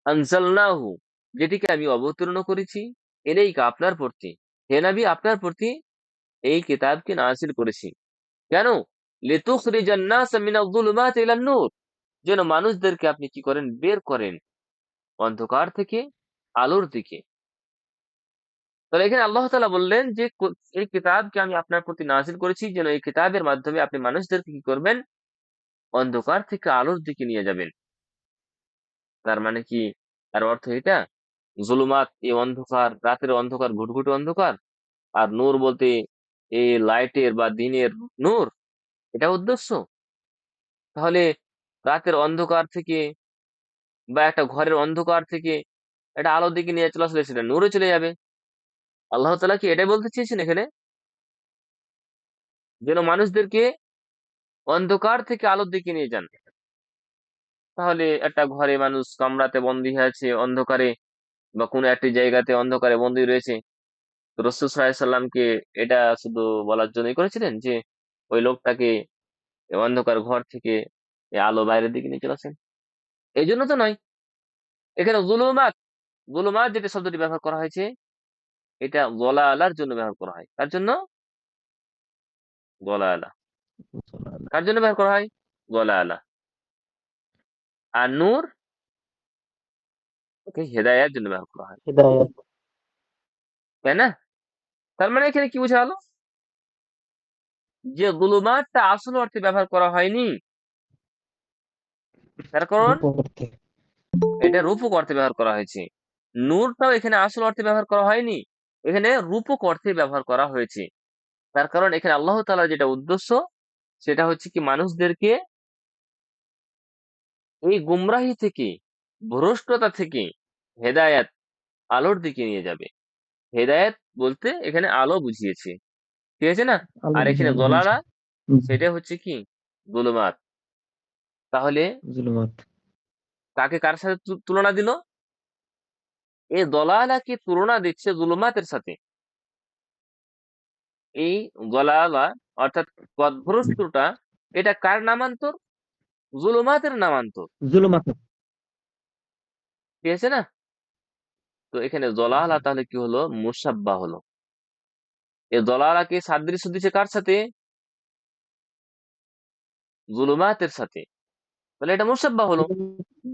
Speaker 1: আনজালনাহু যেটিকে আমি অবতীর্ণ করেছি, ইলাইকা আপনার প্রতি, হে নবী আপনার প্রতি এই কিতাবকে নাযিল করেছি। কেন? লিতুখরিজান নাস মিনাজ যুলুমাতি ইলান নূর, যেন মানুষদেরকে আপনি কি করেন, বের করেন অন্ধকার থেকে আলোর দিকে। তাহলে এখানে আল্লাহ তাআলা বললেন যে এই কিতাবকে আমি আপনার প্রতি নাযিল করেছি যেন এই কিতাবের মাধ্যমে আপনি মানুষদেরকে কি করবেন, অন্ধকার থেকে আলোর দিকে নিয়ে যাবেন। তার মানে কি, তার অর্থ এটা, জুলুমাত এই অন্ধকার, রাতের অন্ধকার, ঘুটঘুটে অন্ধকার, আর নূর বলতে এই লাইটের বা দিনের নূর, এটা উদ্দেশ্য। তাহলে রাতের অন্ধকার থেকে বা একটা ঘরের অন্ধকার থেকে এটা আলোর দিকে নিয়ে চলে আসলে সেটা নূরে চলে যাবে। আল্লাহ তাআলা কি এটাই বলতে চেয়েছেন এখানে, যেন মানুষদেরকে অন্ধকার থেকে আলোর দিকে নিয়ে যান? তাহলে একটা ঘরে মানুষ কামরাতে বন্দী হয়ে আছে অন্ধকারে, বা কোনো একটি জায়গাতে অন্ধকারে বন্দী রয়েছে, তো রাসূল সাল্লাল্লাহু আলাইহি সাল্লামকে এটা শুধু বলার জন্যই করেছিলেন যে ওই লোকটাকে এই অন্ধকার ঘর থেকে এই আলো বাইরের দিকে নিয়ে চলে আসেন? এই জন্য তো নয়। এখানে যুলুমাত, যুলুমাত যেটা শব্দটি ব্যবহার করা হয়েছে, এটা যালালার জন্য ব্যবহার করা হয়। তার জন্য দলালা। কার জন্য ব্যবহার করা হয়? দলালা। আর নূর ওকে হেদায়ার জন্য ব্যবহার করা হয়,
Speaker 2: হিদায়াত।
Speaker 1: তাই না? তার মানে এখানে কি বোঝা গেল? যে গুলুমাতটা আসল অর্থে ব্যবহার করা হয়নি, তার কারণ
Speaker 3: রূপক অর্থে।
Speaker 1: এটা রূপক অর্থে ব্যবহার করা হয়েছে। নূরটাও এখানে আসল অর্থে ব্যবহার করা হয়নি, এখানে রূপক অর্থে ব্যবহার করা হয়েছে। তার কারণ এখানে আল্লাহ তাআলার যেটা উদ্দেশ্য সেটা হচ্ছে কি মানুষদেরকে এই গুমরাহি থেকে, ভ্রষ্টতা থেকে হেদায়াত, আলোর দিকে নিয়ে যাবে। হেদায়েত বলতে এখানে আলো বুঝিয়েছে, ঠিক আছে না?
Speaker 2: আলো
Speaker 1: আর এখানে
Speaker 2: বুঝানো হয়েছে।
Speaker 1: দলালা
Speaker 2: জি,
Speaker 1: সেটা হচ্ছে কি গুলুমাত। তাহলে
Speaker 2: জুলুমাত।
Speaker 1: কাকে কার সাথে তুলনা দিল? এই দলালাকে তুলনা দিচ্ছে জুলুমাতের সাথে। এই দলালা অর্থাৎ পথভ্রষ্টটা, এটা কার নামান্তর? জুলুমাতের নামান্তর,
Speaker 2: জুলুমাত।
Speaker 1: ঠিক আছে না? তো এখানে দলালা তাহলে কি হলো? মুসাব্বা হলো। এই দলালাকে সাদৃশ্য দিচ্ছে কার সাথে? জুলুমাতের সাথে। তাহলে এটা মুসাব্বা হলো।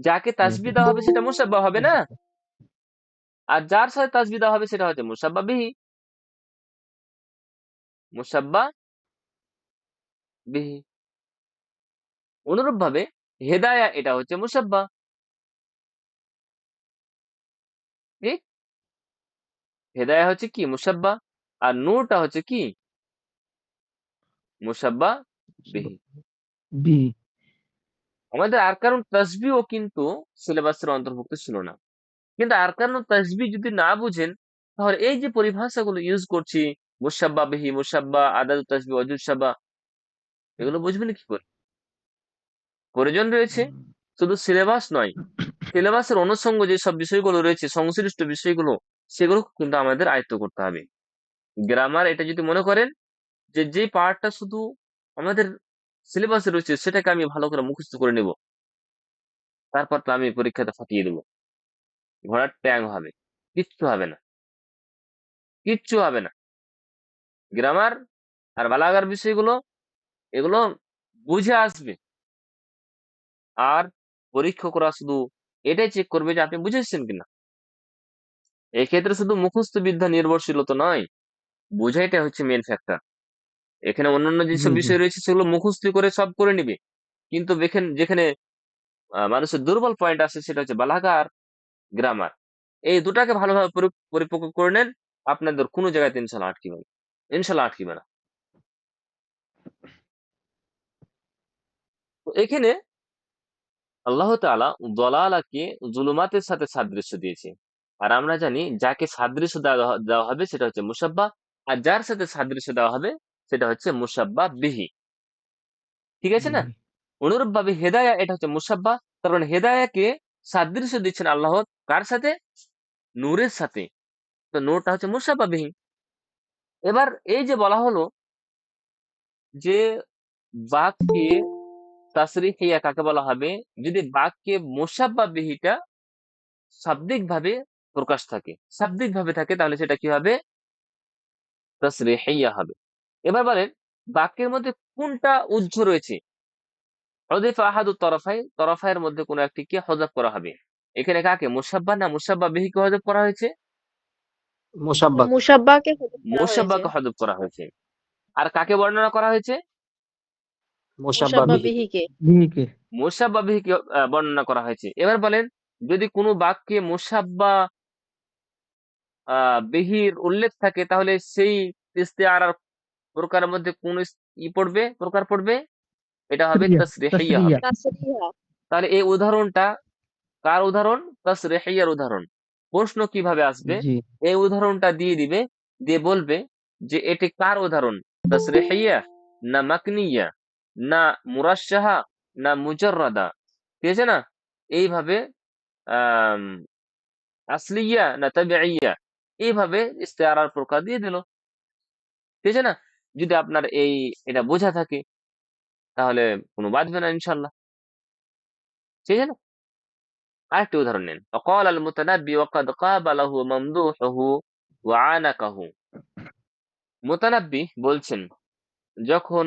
Speaker 1: যাকে তাসবিহ দেওয়া হবে সেটা মুসাব্বা হবে না, আর যার সাথে তাসবিহ দেওয়া হবে সেটা হচ্ছে মুসাব্বা বিহি। মুসাব্বা বিহি। অনুরূপ ভাবে হেদায়া এটা হচ্ছে মুসাব্বা, ঠিক? হেদায়া হচ্ছে কি? মুসাব্বা। আর নূরটা হচ্ছে কি? মুসাব্বা বিহি।
Speaker 2: বি।
Speaker 1: আমাদের আরকানুন তাসবিহও কিন্তু সিলেবাসের অন্তর্ভুক্ত ছিল না। কিন্তু আরকানুন তাসবিহ যদি না বুঝেন, তাহলে এই যে পরিভাষাগুলো ইউজ করছি, মুসাব্বা বিহি, মুসাব্বা, আদাদু তাসবিহ, ওয়াজুদ সাব্বা, এগুলো বুঝবেন কি করে? প্রয়োজন রয়েছে শুধু সিলেবাস নয়, সিলেবাসের অনুষঙ্গ যে সব বিষয়গুলো রয়েছে, সংশ্লিষ্ট বিষয়গুলো, সেগুলো কিন্তু আমাদের আয়ত্ত করতে হবে। গ্রামার এটা যদি মনে করেন যে যে পার্টটা শুধু আমাদের সিলেবাসে রয়েছে সেটাকে আমি ভালো করে মুখস্থ করে নেব, তারপর তো আমি পরীক্ষাতে ফাটিয়ে দেবো, ঘোড়ার ট্যাং হবে, কিচ্ছু হবে না, কিচ্ছু হবে না। গ্রামার আর বালাগার বিষয়গুলো, এগুলো বুঝে আসবে। আর পরীক্ষা করা শুধু এটাই চেক করবে যে আপনি বুঝেছেন কিনা। এক্ষেত্রে শুধু মুখস্থ বিদ্যা নির্ভরশীলতা নয়, বোঝাইটা হচ্ছে মেন ফ্যাক্টর। এখানে অন্যান্য
Speaker 2: জি,
Speaker 1: যেসব
Speaker 2: জি।
Speaker 1: বিষয় রয়েছে সেগুলো মুখস্থ করে সব করে নিবে, কিন্তু যেখানে মানুষের দুর্বল পয়েন্ট আছে সেটা হচ্ছে বালাগা আর গ্রামার। এই দুটাকে ভালোভাবে পরিপক্ক করে নেন, আপনাদের কোনো জায়গায় ইনশাল্লাহ আটকিবে না, ইনশাল্লাহ আটকিবে না। তো এখানে আল্লাহ তাআলা দলালাকে জুলুমাতের সাথে সাদৃশ্য দিয়েছে। আর আমরা জানি যাকে সাদৃশ্য দেওয়া হবে সেটা হচ্ছে মুসাব্বা, আর যার সাথে সাদৃশ্য দেওয়া হবে সেটা হচ্ছে মুসাব্বা বিহি, ঠিক আছে না?
Speaker 2: জি।
Speaker 1: অনুরূপ ভাবে হেদায়া এটা হচ্ছে মুসাব্বা, কারণ হেদায়াকে সাদৃশ্য দিচ্ছেন আল্লাহ কার সাথে? নূরের সাথে। তো নূরটা হচ্ছে মুসাব্বা বিহি। এবার এই যে বলা হলো যে বাক্যে তাসরিহিয়া কাকে বলা হবে? যদি বাক্যে মুসাব্বা বিহিটা শাব্দিক ভাবে প্রকাশ থাকে, শাব্দিক ভাবে থাকে, তাহলে সেটা কি হবে? তাসরিহিয়া হবে। এবার বলেন বাক্যের মধ্যে কোনটা উহ্য রয়েছে? হুযিফা আহাদু তরফাইয়ের মধ্যে কোন একটিকে হযফ করা হবে। এখানে কাকে? মুসাব্বা না মুসাব্বা বিহিকে হযফ করা হয়েছে?
Speaker 2: মোসাব্বাত।
Speaker 4: মুসাব্বাকে হযফ করা হয়েছে।
Speaker 1: মুসাব্বাকে হযফ করা হয়েছে। আর কাকে বর্ণনা করা হয়েছে?
Speaker 2: মোসাব্বা
Speaker 4: মুসাব্বা
Speaker 2: বিহি।
Speaker 4: বিহিকে।
Speaker 3: বিহিকে।
Speaker 1: মুসাব্বা বিহিকে বর্ণনা করা হয়েছে। এবার বলেন যদি কোনো বাক্যে মুসাব্বা বিহির উল্লেখ থাকে, তাহলে সেই ইস্তেআরার প্রকারের মধ্যে কোন পড়বে, প্রকার পড়বে? এটা হবে
Speaker 3: তাসরিয়া।
Speaker 1: তাসরিহিয়া
Speaker 3: তাসরিয়া।
Speaker 1: হবে।
Speaker 4: তাসরিহা।
Speaker 1: তাহলে এই উদাহরণটা কার উদাহরণ? তাসরিহিয়ার উদাহরণ। প্রশ্ন কিভাবে আসবে?
Speaker 3: জি।
Speaker 1: এই উদাহরণটা দিয়ে দিবে, দিয়ে বলবে যে এটি কার উদাহরণ? তাসরিহিয়া না মাকনিয়া না মুরাশশাহা না মুজাররাদা, ঠিক আছে না? এইভাবে আম আসলিয়া না তাবিঈয়া, এইভাবে ইস্তেআরার প্রকার দিয়ে দিল, ঠিক আছে না? যদি আপনার এটা বোঝা থাকে তাহলে কোনো বাধবে না ইনশাআল্লাহ, ঠিক আছে না? আরেকটি উদাহরণ নেন। فقال المتنبي وقد قابله ممدوحه وعانقه। মুতানাব্বি বলছেন যখন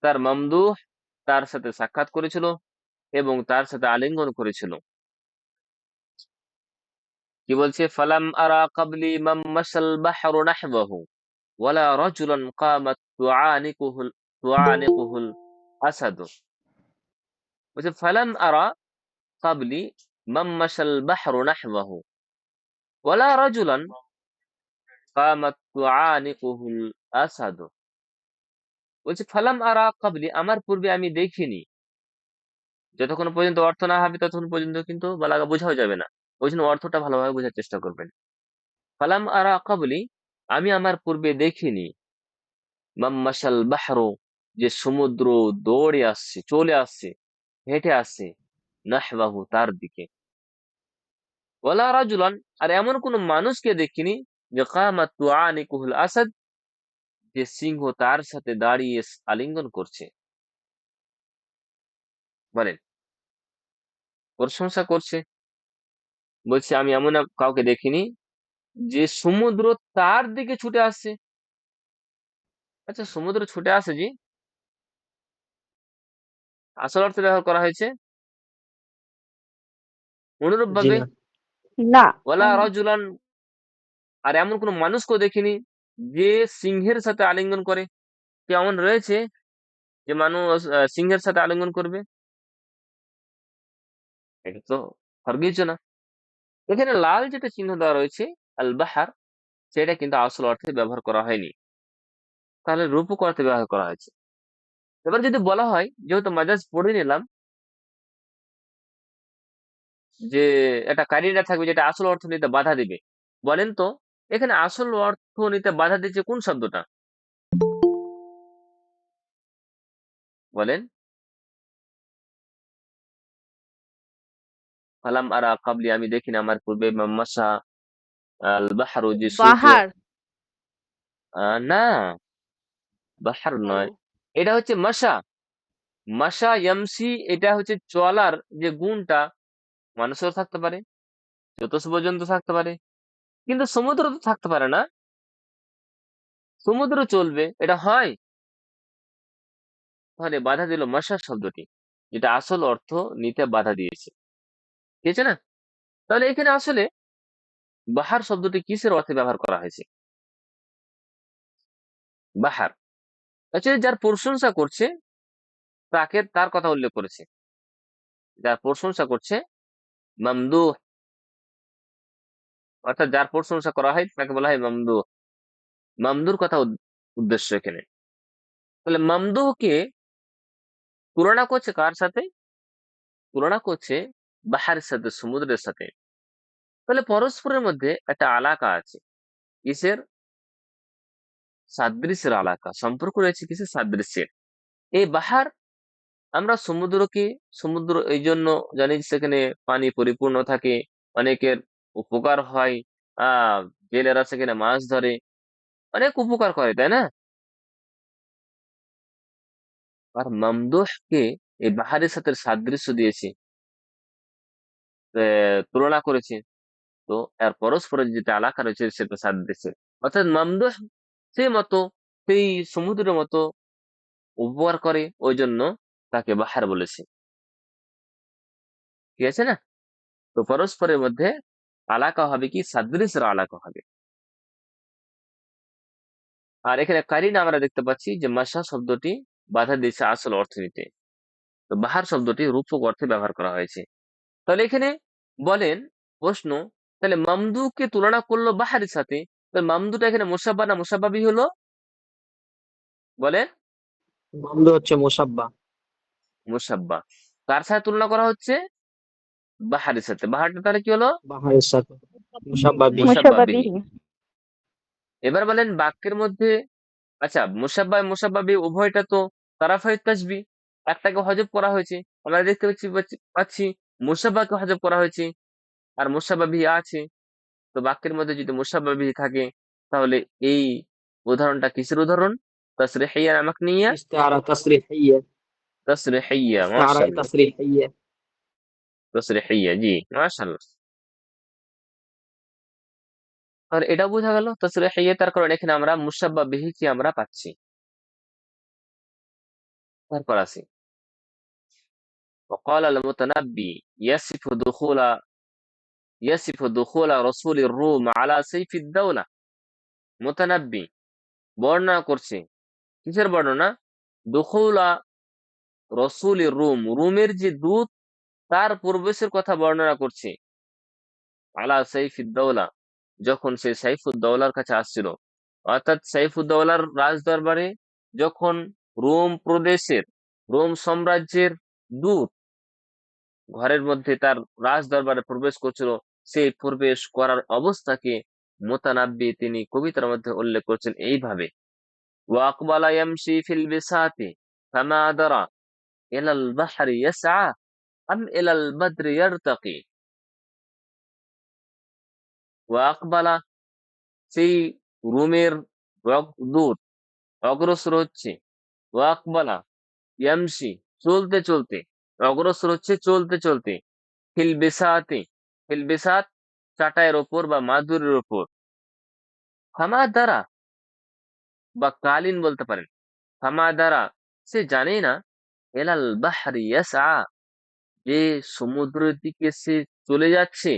Speaker 1: তার মামদুহ তার সাথে সাক্ষাৎ করেছিল এবং তার সাথে আলিঙ্গন করেছিল। কি বলছে? ফালাম আরা কাবলি মাম্মাসাল বাহরু নাহবাহু ওয়ালা রাজুলান কামাত তুআনিকুহুল আসাদু। বলছে ফালাম আরা কাবলি মাম্মাসাল বাহরু নাহবাহু ওয়ালা রাজুলান কামাত তুআনিকুহুল আসাদু। বলছে ফালাম আরা কাবলি, আমার পূর্বে আমি দেখিনি। যতক্ষণ পর্যন্ত অর্থ না হবে ততক্ষণ পর্যন্ত কিন্তু বালাগা বোঝাও যাবে না। ওই জন্য অর্থটা ভালোভাবে বোঝার চেষ্টা করবেন। ফালাম আরা কাবলি, আমি আমার পূর্বে দেখিনি। মাম্মাশাল বাহরু, যে সমুদ্র দৌড়ে আসছে, চলে আসছে, হেঁটে আসছে, নাহবাহু, তার দিকে। ওয়ালা রাজুলান, আর এমন কোন মানুষকে দেখিনি যে কামাত তুআনিকুহুল আসাদ, যে সিংহ তার সাথে দাঁড়িয়ে আলিঙ্গন করছে। বলেন, প্রশংসা করছে। বলছে আমি এমন কাউকে দেখিনি যে সমুদ্র তার দিকে ছুটে আসছে। আচ্ছা, সমুদ্র ছুটে আসে জি, আসল অর্থে ব্যবহার করা হয়েছে অনুরূপ
Speaker 2: জি
Speaker 1: ভাবে
Speaker 2: না।
Speaker 4: না।
Speaker 1: ওয়ালা রাজুলান, আর এমন কোন মানুষকেও দেখিনি যে সিংহের সাথে আলিঙ্গন করে। কেমন রয়েছে যে মানুষ সিংহের সাথে আলিঙ্গন করবে? এটা তো হরগিজ না। এখানে লাল যেটা চিহ্ন দেওয়া রয়েছে আল বাহার, সেটা কিন্তু আসল অর্থে ব্যবহার করা হয়নি, তাহলে রূপক অর্থে ব্যবহার করা হয়েছে। এবার যদি বলা হয়, যেহেতু মাজাজ পড়ে নিলাম, যে একটা কারিনা থাকবে যেটা আসল অর্থ নিতে বাধা দিবে, বলেন তো এখানে আসল অর্থ নিতে বাধা দিচ্ছে কোন শব্দটা? বলেন। ফালাম আরা কাবলি, আমি দেখিনি আমার পূর্বে, মাম্মাসা আল বাহারু, যে সমুদ্র।
Speaker 4: বাহার।
Speaker 1: না, বাহার নয়,
Speaker 4: ও,
Speaker 1: এটা হচ্ছে মাসা। মাসা ইয়ামসি, এটা হচ্ছে চলার যে গুণটা মানুষেরও থাকতে পারে, চতুষ্প পর্যন্ত থাকতে পারে, কিন্তু সমুদ্র তো থাকতে পারে না। সমুদ্র চলবে, এটা হয়? তাহলে বাধা দিল মাসা শব্দটি, যেটা আসল অর্থ নিতে বাধা দিয়েছে। ঠিক আছে না? তাহলে এখানে আসলে বাহার শব্দটি কিসের অর্থে ব্যবহার করা হয়েছে? বাহার অ্যাকচুয়ালি যার প্রশংসা করছে তাকে, তার কথা উল্লেখ করেছে। যার প্রশংসা করছে মামদুহ, অর্থাৎ যার প্রশংসা করা হয় তাকে বলা হয় মামদুহ। মামদুর কথা উদ্দেশ্য এখানে। তাহলে মামদুহকে তুলনা করছে কার সাথে? তুলনা করছে বাহারের সাথে, সমুদ্রের সাথে। তাহলে পরস্পরের মধ্যে একটা আলাকা আছে। কিসের? সাদৃশ্যের আলাকা, সম্পর্ক রয়েছে কিসের? সাদৃশ্যের। এই বাহার, আমরা সমুদ্রকে, সমুদ্র এই জন্য জানি যে সেখানে পানি পরিপূর্ণ থাকে, অনেকের উপকার হয়, আহ জেলেরা সেখানে মাছ ধরে, অনেক উপকার করে, তাই না? আর মামদুহকে এই বাহারের সাথে সাদৃশ্য দিয়েছে, তুলনা করেছে। তো এর পরস্পরের যেটা এলাকা রয়েছে সেটা সাদৃশ্যের, অর্থাৎ মামদুহ সেই মতো, সেই সমুদ্রের মতো উপকার করে, ওই জন্য তাকে বাহার বলেছে। ঠিক আছে না? তো পরস্পরের মধ্যে আলাকা হবে কি? সাদৃশ্যের আলাকা হবে। আর এখানে কারিনা আমরা দেখতে পাচ্ছি যে মাসা শব্দটি বাধা দিচ্ছে আসল অর্থ নিতে, তো বাহার শব্দটি রূপক অর্থে ব্যবহার করা হয়েছে। তাহলে এখানে বলেন, প্রশ্ন, তাহলে মামদুকে তুলনা করলো বাহারের সাথে, তাহলে মামদুটা এখানে মুসাব্বা না মুসাব্বাবি হলো? বলেন।
Speaker 2: বন্ধ হচ্ছে মোসাব্বা।
Speaker 1: মুসাব্বা। কার সাথে তুলনা করা হচ্ছে? বাহারের সাথে। বাহারটা তাহলে কি হলো?
Speaker 2: বাহারের সাথে মোসাব্বা বিহি।
Speaker 1: মুসাব্বাবিহি।
Speaker 4: মুশাবাবিহি।
Speaker 1: এবার বলেন বাক্যের মধ্যে, আচ্ছা মুসাব্বা মুসাব্বাবি উভয়টা তো তারাফায়ে তাসবিহ, একটাকে হজব করা হয়েছে, আমরা দেখতে পাচ্ছি মুসাব্বাকে হজব করা হয়েছে, আর মুসাব্বাবিহি আছে। তো বাক্যের মধ্যে যদি মুসাব্বাবিহি থাকে, তাহলে এই উদাহরণটা কিসের উদাহরণ? তাসরিহিয়া নামক নিয়া।
Speaker 2: ইস্তেআরা তাসরিহিয়া।
Speaker 1: তাসরিহিয়া,
Speaker 2: ইস্তেআরা
Speaker 1: মাশাআল্লাহ।
Speaker 2: তাসরিহিয়া।
Speaker 1: তাসরিহিয়া, জি, মাশাআল্লাহ। আর এটা বোঝা গেল তাসরিহিয়া, তার কারণ এখানে আমরা মুসাব্বাবিহি কি আমরা পাচ্ছি। তারপর আসি وقال المتنبي يصف دخول رسول الروم على سيف الدولة মুতানাব্বি বর্ণনা করছে কিসের বর্ণনা দুখুলা রসুলের রুমের যে দূত তার প্রবেশের কথা বর্ণনা করছে আলা সাইফুদ্দৌলা যখন সে সাইফুদ্দৌলার কাছে আসছিল অর্থাৎ সাইফুদ্দৌলার রাজ দরবারে যখন রোম সাম্রাজ্যের দূত ঘরের মধ্যে তার রাজ দরবারে প্রবেশ করছিল, সেই প্রবেশ করার অবস্থাকে মুতানাব্বি তিনি কবিতার মধ্যে উল্লেখ করছেন এইভাবে ওয়াকবালা ইয়ামশি ফিল বিসাতি ফামা দারা ইলাল বাহরি ইয়াসআ আম ইলাল বাদরি ইয়ারতাকি ওয়াকবালা সেই রোমের দূত অগ্রসর হচ্ছে ওয়াকবালা ইয়ামশি চলতে চলতে অগ্রসর হচ্ছে চলতে চলতে ফিল বিসাতি ফিল বিসাত চাটাইয়ের ওপর বা মাদুরের ওপর ফামা দ্বারা বা কালীন বলতে পারেন ফামা দ্বারা সে জানে না এলাল বাহরি ইয়াসআ যে সমুদ্রের দিকে সে চলে যাচ্ছে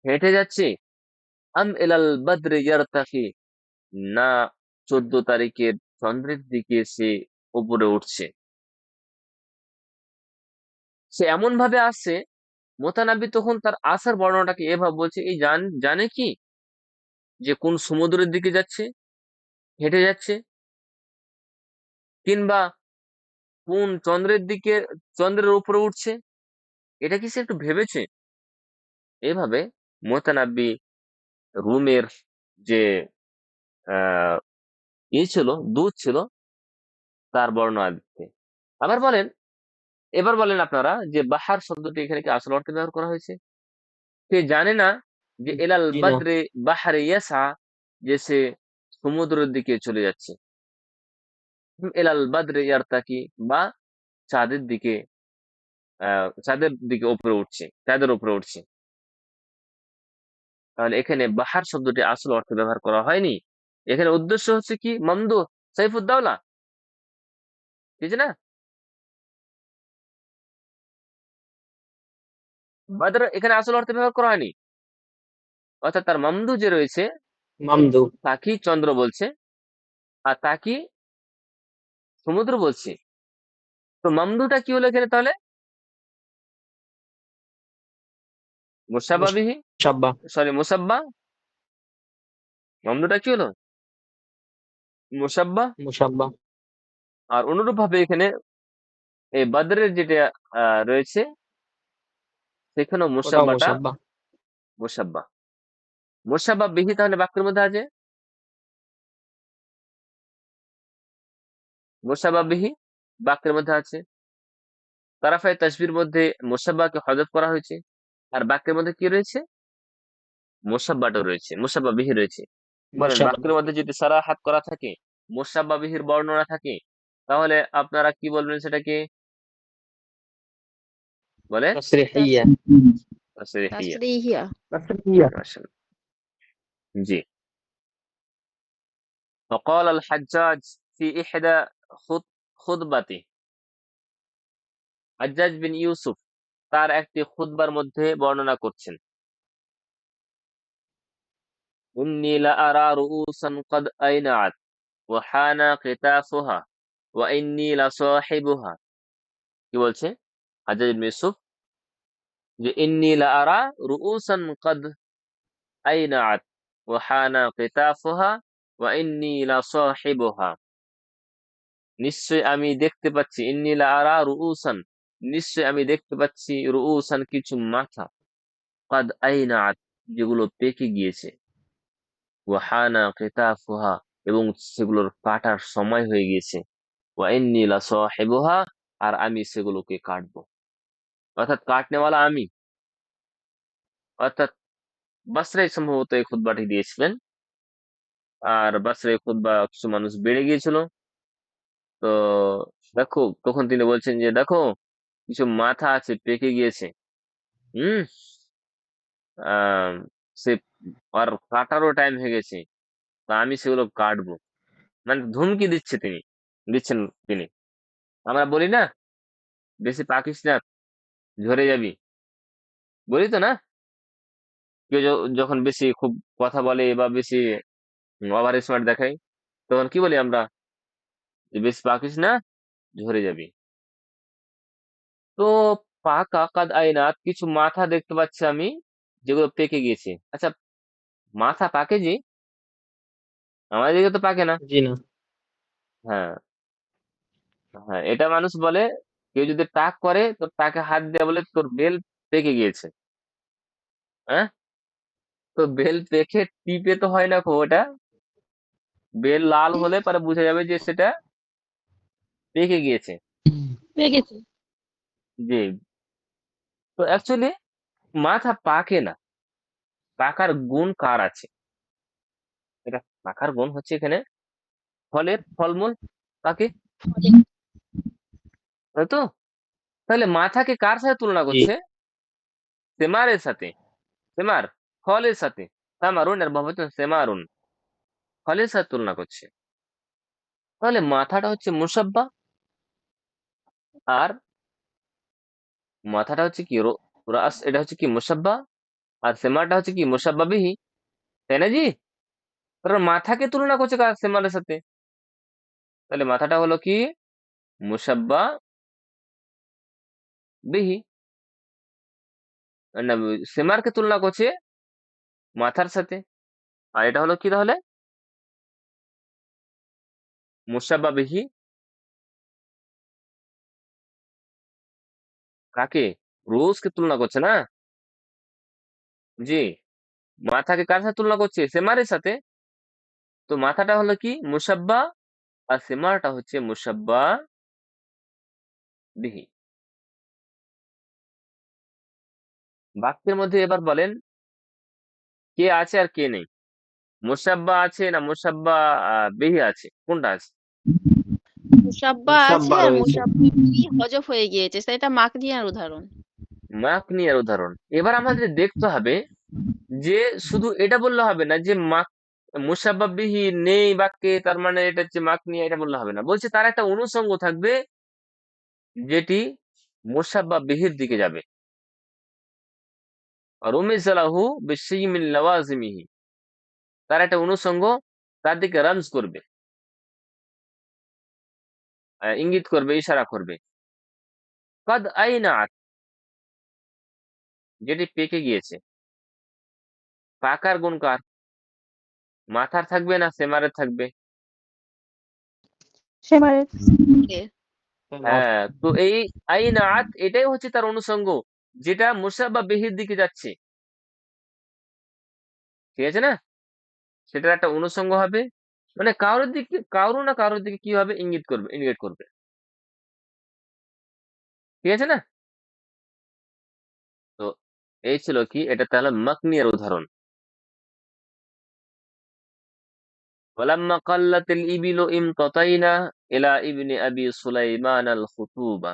Speaker 1: হেঁটে যাচ্ছে আম এলাল বদরে ইয়ারতাকি না 14 তারিখের চন্দ্রের দিকে সে উপরে উঠছে। সে এমন ভাবে আসছে মোতানাব্বি তখন তার আসার বর্ণনাটাকে এভাবে বলছে এই জানে কি যে কোন সমুদ্রের দিকে যাচ্ছে হেঁটে যাচ্ছে কিংবা কোন চন্দ্রের উপরে উঠছে, এটা কি সে একটু ভেবেছে? এভাবে মোতানাব্বি রুমের যে আহ ছিল দূত ছিল তার বর্ণনা দিতে। এবার বলেন আপনারা যে বাহার শব্দটি এখানে কি আসল অর্থে ব্যবহার করা হয়েছে? সে জানে না যে এলাল
Speaker 2: জি না।
Speaker 1: বাদরে বাহারে ইয়াসা যে সে সমুদ্রের দিকে চলে যাচ্ছে, এলাল বাদরে ইয়ারতাকি বা চাঁদের দিকে চাঁদের উপরে উঠছে। তাহলে এখানে বাহার শব্দটি আসল অর্থে ব্যবহার করা হয়নি। এখানে উদ্দেশ্য হচ্ছে কি মামদুহ সাইফুদ্দৌলা, ঠিক না? বাদর এখানে আসল অর্থে ব্যবহার করা হয়নি, অর্থাৎ তার মামদু যে রয়েছে
Speaker 2: মামদু।
Speaker 1: তাকে চন্দ্র বলছে আর তাকে সমুদ্র বলছে। তো মামদুটা কি হলো এখানে তাহলে? মুসাব্বা বিহি,
Speaker 2: মুসাব্বা।
Speaker 1: সরি মুসাব্বা। মামদুটা কি হলো? মুসাব্বা।
Speaker 2: মুসাব্বা।
Speaker 1: আর অনুরূপ ভাবে এখানে এই বদরের যেটা রয়েছে সেখানেও
Speaker 2: ওটাও
Speaker 1: মুসাব্বাটা
Speaker 2: মুসাব্বা।
Speaker 1: মুসাব্বা। মুসাব্বা বিহি তাহলে বাক্যের মধ্যে আছে, মুসাব্বা বিহি বাক্যের মধ্যে আছে। তারাফায়ে তাসবির মধ্যে মুসাব্বাকে হযফ করা হয়েছে আর বাক্যের মধ্যে কি রয়েছে? মুসাব্বাটা রয়েছে, মুসাব্বা বিহি রয়েছে। বলেন
Speaker 2: মুসাব্বা।
Speaker 1: বাক্যের মধ্যে যদি সারাহাত করা থাকে, মুসাব্বা বিহির বর্ণনা থাকে, তাহলে আপনারা কি বলবেন সেটাকে? বলেন
Speaker 2: তাসরিহিয়া।
Speaker 1: তাসরিহিয়া।
Speaker 4: তাসরিহিয়া।
Speaker 2: তাসরিহিয়া।
Speaker 1: মাশাআল্লাহ। জি। وقال الحجاج في إحدى خطبته হাজ্জাজ বিন ইউসুফ তার একটি খুতবার মধ্যে বর্ণনা করছেন إني لأرى رؤوسا قد أينعت وحان قطافها وإني لصاحبها। কি বলছে হাজ্জাজ বিন ইউসুফ? যে إني لأرى رؤوسا قد أينعت وحان قطافها وإني لصاحبها। নিশ্চয় আমি দেখতে পাচ্ছি إني لأرى رؤوسا নিশ্চয় আমি দেখতে পাচ্ছি রুউসান কিছু মাথা قد أينعت যেগুলো পেকে গিয়েছে ওয়াহানা কিতাফুহা এবং সেগুলোর কাটার সময় হয়ে গিয়েছে ওয়া ইন্নী লাসাহিবুহা আর আমি সেগুলোকে কাটবো, অর্থাৎ কাটনেওয়ালা আমি। অর্থাৎ বাসরাই সম্ভবত এই খুতবাটি দিয়েছিলেন, আর বাসরাই খুতবা কিছু মানুষ বেড়ে গিয়েছিল। তো দেখো তখন তিনি বলছেন যে দেখো কিছু মাথা আছে পেকে গিয়েছে, হুম আহ সে আর কাটারও টাইম হয়ে গেছে, তা আমি সেগুলো কাটবো, মানে ধুমকি দিচ্ছেন তিনি। আমরা বলি না, বেশি পাকিস না, ঝরে যাবি, বলি তো না? কেউ যখন বেশি খুব কথা বলে বা বেশি ওভার স্মার্ট দেখায়, তখন কি বলি আমরা? যে বেশি পাকিস না, ঝরে যাবি। তো পাকা কাদ আইনাত, কিছু মাথা দেখতে পাচ্ছি আমি, যেগুলো পেকে গিয়েছে। আচ্ছা, মাথা পাকে যে? আমাদের দিকে তো পাকে না।
Speaker 2: জি না।
Speaker 1: হ্যাঁ, হ্যাঁ, এটা মানুষ বলে, কেউ যদি টাক করে তো তাকে হাত দিয়ে বলে তোর বেল পেকে গিয়েছে। হ্যাঁ, তো বেল পেকে টিপে তো হয় না, ওটা বেল লাল হলে পরে বোঝা যাবে যে সেটা পেকে গিয়েছে।
Speaker 4: পেয়ে গেছি।
Speaker 1: জি। তো অ্যাকচুয়ালি মাথা পাকে না, পাকার গুণ কার আছে? এটা পাকার গুণ হচ্ছে এখানে ফলের, ফলমূল পাকে, তাই তো? তাহলে মাথাকে কার সাথে তুলনা
Speaker 2: জি।
Speaker 1: করছে? সেমারের সাথে। সেমার, ফলের সাথে। সামারুন এর বহুবচন সেমারুন, ফলের সাথে তুলনা করছে। তাহলে মাথাটা হচ্ছে মুসাব্বা, আর মাথাটা হচ্ছে কি রাস, এটা হচ্ছে কি মুসাব্বা, আর সেমারটা হচ্ছে কি মুসাব্বা বিহি, তাই না জি? কারণ মাথাকে তুলনা করছে কার? সেমারের সাথে। তাহলে মাথাটা হলো কি মুসাব্বা বিহি, না, সেমারকে তুলনা করছে মাথার সাথে। আর এটা হলো কি তাহলে? মুসাব্বা বিহি, কাকে? রোজকে তুলনা করছে না? জি। মাথাকে কার সাথে তুলনা করছে? সেমারের সাথে। তো মাথাটা হলো কি মুসাব্বা, আর সেমারটা হচ্ছে মুসাব্বা বিহি। বাক্যের মধ্যে এবার বলেন কে আছে আর কে নেই? মুসাব্বা আছে না মুসাব্বা বিহি আছে? কোনটা আছে?
Speaker 4: মুসাব্বা আছে
Speaker 2: মুসাব্বা
Speaker 4: আর
Speaker 2: রয়েছে।
Speaker 4: মুসাব্বা কি হজফ হয়ে গিয়েছে, সেটা মাকনিয়ার উদাহরণ।
Speaker 1: মাকনিয়ার উদাহরণ। এবার আমাদের দেখতে হবে যে শুধু এটা বললে হবে না যে মুসাব্বা বিহি নেই বাক্যে, তার মানে এটা হচ্ছে মাকনিয়া, এটা বললে হবে না। বলছে তার একটা অনুষঙ্গ থাকবে যেটি মুসাব্বা বিহির দিকে যাবে। আর উমিসালাহু বিশাইইন মিন লাওয়াজিমিহি, তার একটা অনুষঙ্গ তার দিকে রামজ করবে, ইঙ্গিত করবে, ইশারা করবে। কাদ আইনাত, যেটি পেকে গিয়েছে। পাকার গুণ কার? মাথার থাকবে না সেমারের থাকবে?
Speaker 4: সেমারের।
Speaker 2: সেমার।
Speaker 1: হ্যাঁ, তো এই আইনাত এটাই হচ্ছে তার অনুষঙ্গ, যেটা মুসাব্বা বিহির দিকে যাচ্ছে। ঠিক আছে না? সেটার একটা অনুষঙ্গ হবে, মানে কারোর দিকে, কারো না কারোর দিকে কি হবে? ইঙ্গিত করবে, ইন্ডিকেট করবে। ঠিক আছে না? তো এই ছিল কি, এটা তাহলে মাকনিয়ার উদাহরণ। ولما قلت الإبل امتطينا إلى ابن أبي سليمان الخطوبة।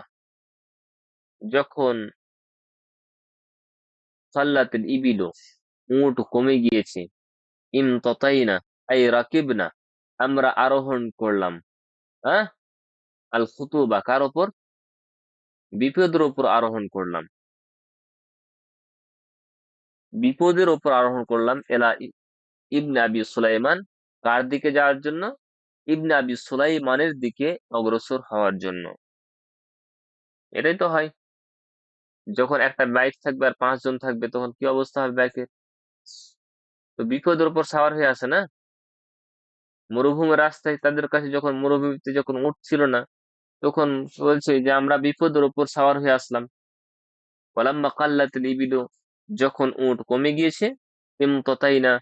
Speaker 1: যখন কাল্লাতিল ইবিল, উট কমে গিয়েছে, ইমতাতাইনা আই রাকিবনা, আমরা আরোহণ করলাম। হ্যাঁ, আল খুতুবা, কার ওপর? বিপদের ওপর আরোহণ করলাম, বিপদের ওপর আরোহণ করলাম। এলা ইবনে আবি সুলাইমান, কার দিকে যাওয়ার জন্য? ইবনে আবি সুলাইমানের দিকে অগ্রসর হওয়ার জন্য। এটাই তো হয়, যখন একটা বাইক থাকবে আর 5 জন থাকবে তখন কি অবস্থা হবে বাইকের? তো বিপদের উপর সাওয়ার হয়ে আসে না? মরুভূমি রাস্তায় তাদের কাছে, যখন মরুভূমিতে যখন উট ছিল না, তখন বলছে যে আমরা বিপদের উপর সাওয়ার হয়ে আসলাম। ওয়ালাম্মা কাল্লাতিল ইবিলু, যখন উট কমে গিয়েছে, ইমতাতাইনা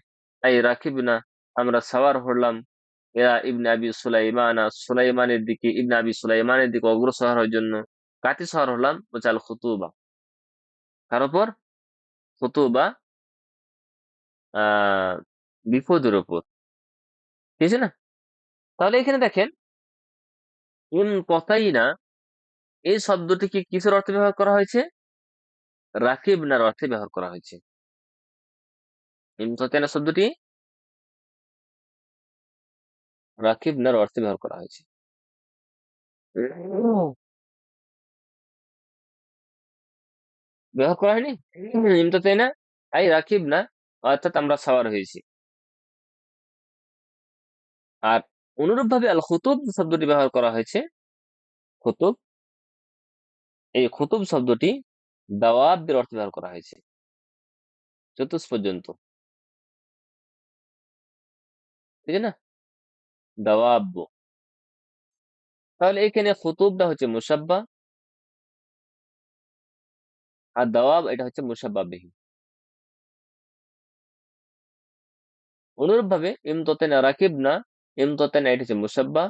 Speaker 1: আই রাকিবনা, আমরা সাওয়ার হলাম। ইলা ইবনে আবি সুলাইমানা, সুলাইমানের দিকে, ইবনে আবি সুলাইমানের দিকে অগ্রসর হওয়ার জন্য। কাতে সওয়ার হলাম? বলছে আল খুতুবা, কার উপর? খুতুবা, আহ বিপদের উপর। ঠিক আছে না? তাহলে এখানে দেখেন, ইমতাতাইনা এই শব্দটিকে কিসের অর্থে ব্যবহার করা হয়েছে? রাকিবনার অর্থে ব্যবহার করা হয়েছে। ইমতাতাইনা শব্দটি রাকিবনার অর্থে ব্যবহার করা হয়েছে। ব্যবহার করা হয়নি? ইমতাতাইনা আই রাকিবনা, অর্থাৎ আমরা সাওয়ার হয়েছি। আর অনুরূপভাবে আল খুতুব শব্দটি ব্যবহার করা হয়েছে। খুতুব, এই খুতুব শব্দটি দাওয়াবদের অর্থে ব্যবহার করা হয়েছে চতুর্থ পর্যন্ত, ঠিক আছে না? দাওয়াব। তাহলে এখানে খুতুবটা হচ্ছে মুসাব্বা, আর দাওয়াব এটা হচ্ছে মুসাব্বা বিহি। অনুরূপভাবে ইমতাতাইনা রাকিবনা, ইমতাতাইনা এটা হচ্ছে মুসাব্বা,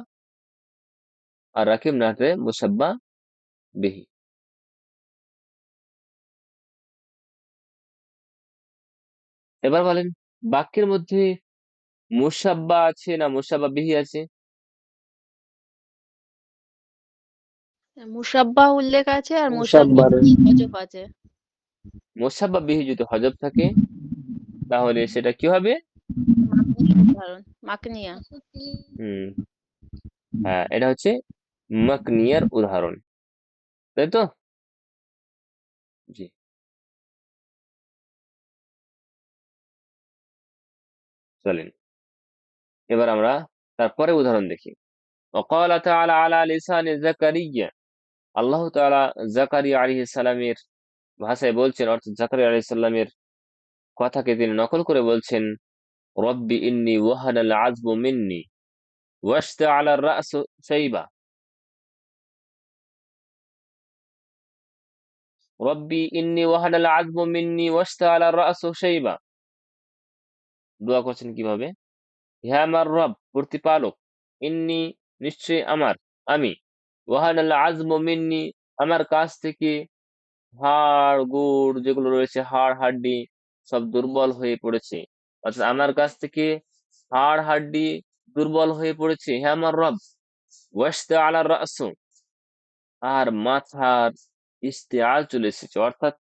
Speaker 1: আর রাকিবনা হচ্ছে মুসাব্বা বিহি। এবার বলেন, বাক্যের মধ্যে মুসাব্বা আছে না মুসাব্বা বিহি আছে?
Speaker 2: মুসাব্বাহ উল্লেখ আছে আর মুসাব্বাহ
Speaker 3: মুসাব্বার
Speaker 2: হযফ আছে।
Speaker 1: মুসাব্বা বিহি যদি হযফ থাকে তাহলে সেটা কি হবে?
Speaker 2: মাকনিয়া উদাহরণ, মাকনিয়া।
Speaker 1: হুম, হ্যাঁ, এটা হচ্ছে মাকনিয়ার উদাহরণ, তাই তো? জি, চলেন এবার আমরা তারপরে উদাহরণ দেখি। وقال تعالى على لسان زكريا, আল্লাহ তাআলা জাকারিয়া আলাইহিস সালামের ভাষায় বলছেন, অর্থাৎ জাকারিয়া আলাইহিস সালামের কথাকে তিনি নকল করে বলছেন, রব্বি ইন্নী ওয়াহানাল আযবু মিন্নি ওয়াশতাআলা আর-রা'সু শাইবা। রব্বি ইন্নী ওয়াহানাল আযবু মিন্নি ওয়াশতাআলা আর-রা'সু শাইবা। দোয়া করছেন কিভাবে? হে আমার রব, প্রতিপালক, ইন্নী নিশ্চয়ই আমি, ওয়াহানাল আযমু মিন্নি আমার কাছ থেকে হাড় গুড় যেগুলো রয়েছে, হাড় হাড্ডি সব দুর্বল হয়ে পড়েছে। অর্থাৎ আমার কাছ থেকে হাড় হাড্ডি দুর্বল হয়ে পড়েছে, হে আমার রব। ওয়াশতাআলা আর-রা'সু, আর মাথার ইশতিআল চলে এসেছে, অর্থাৎ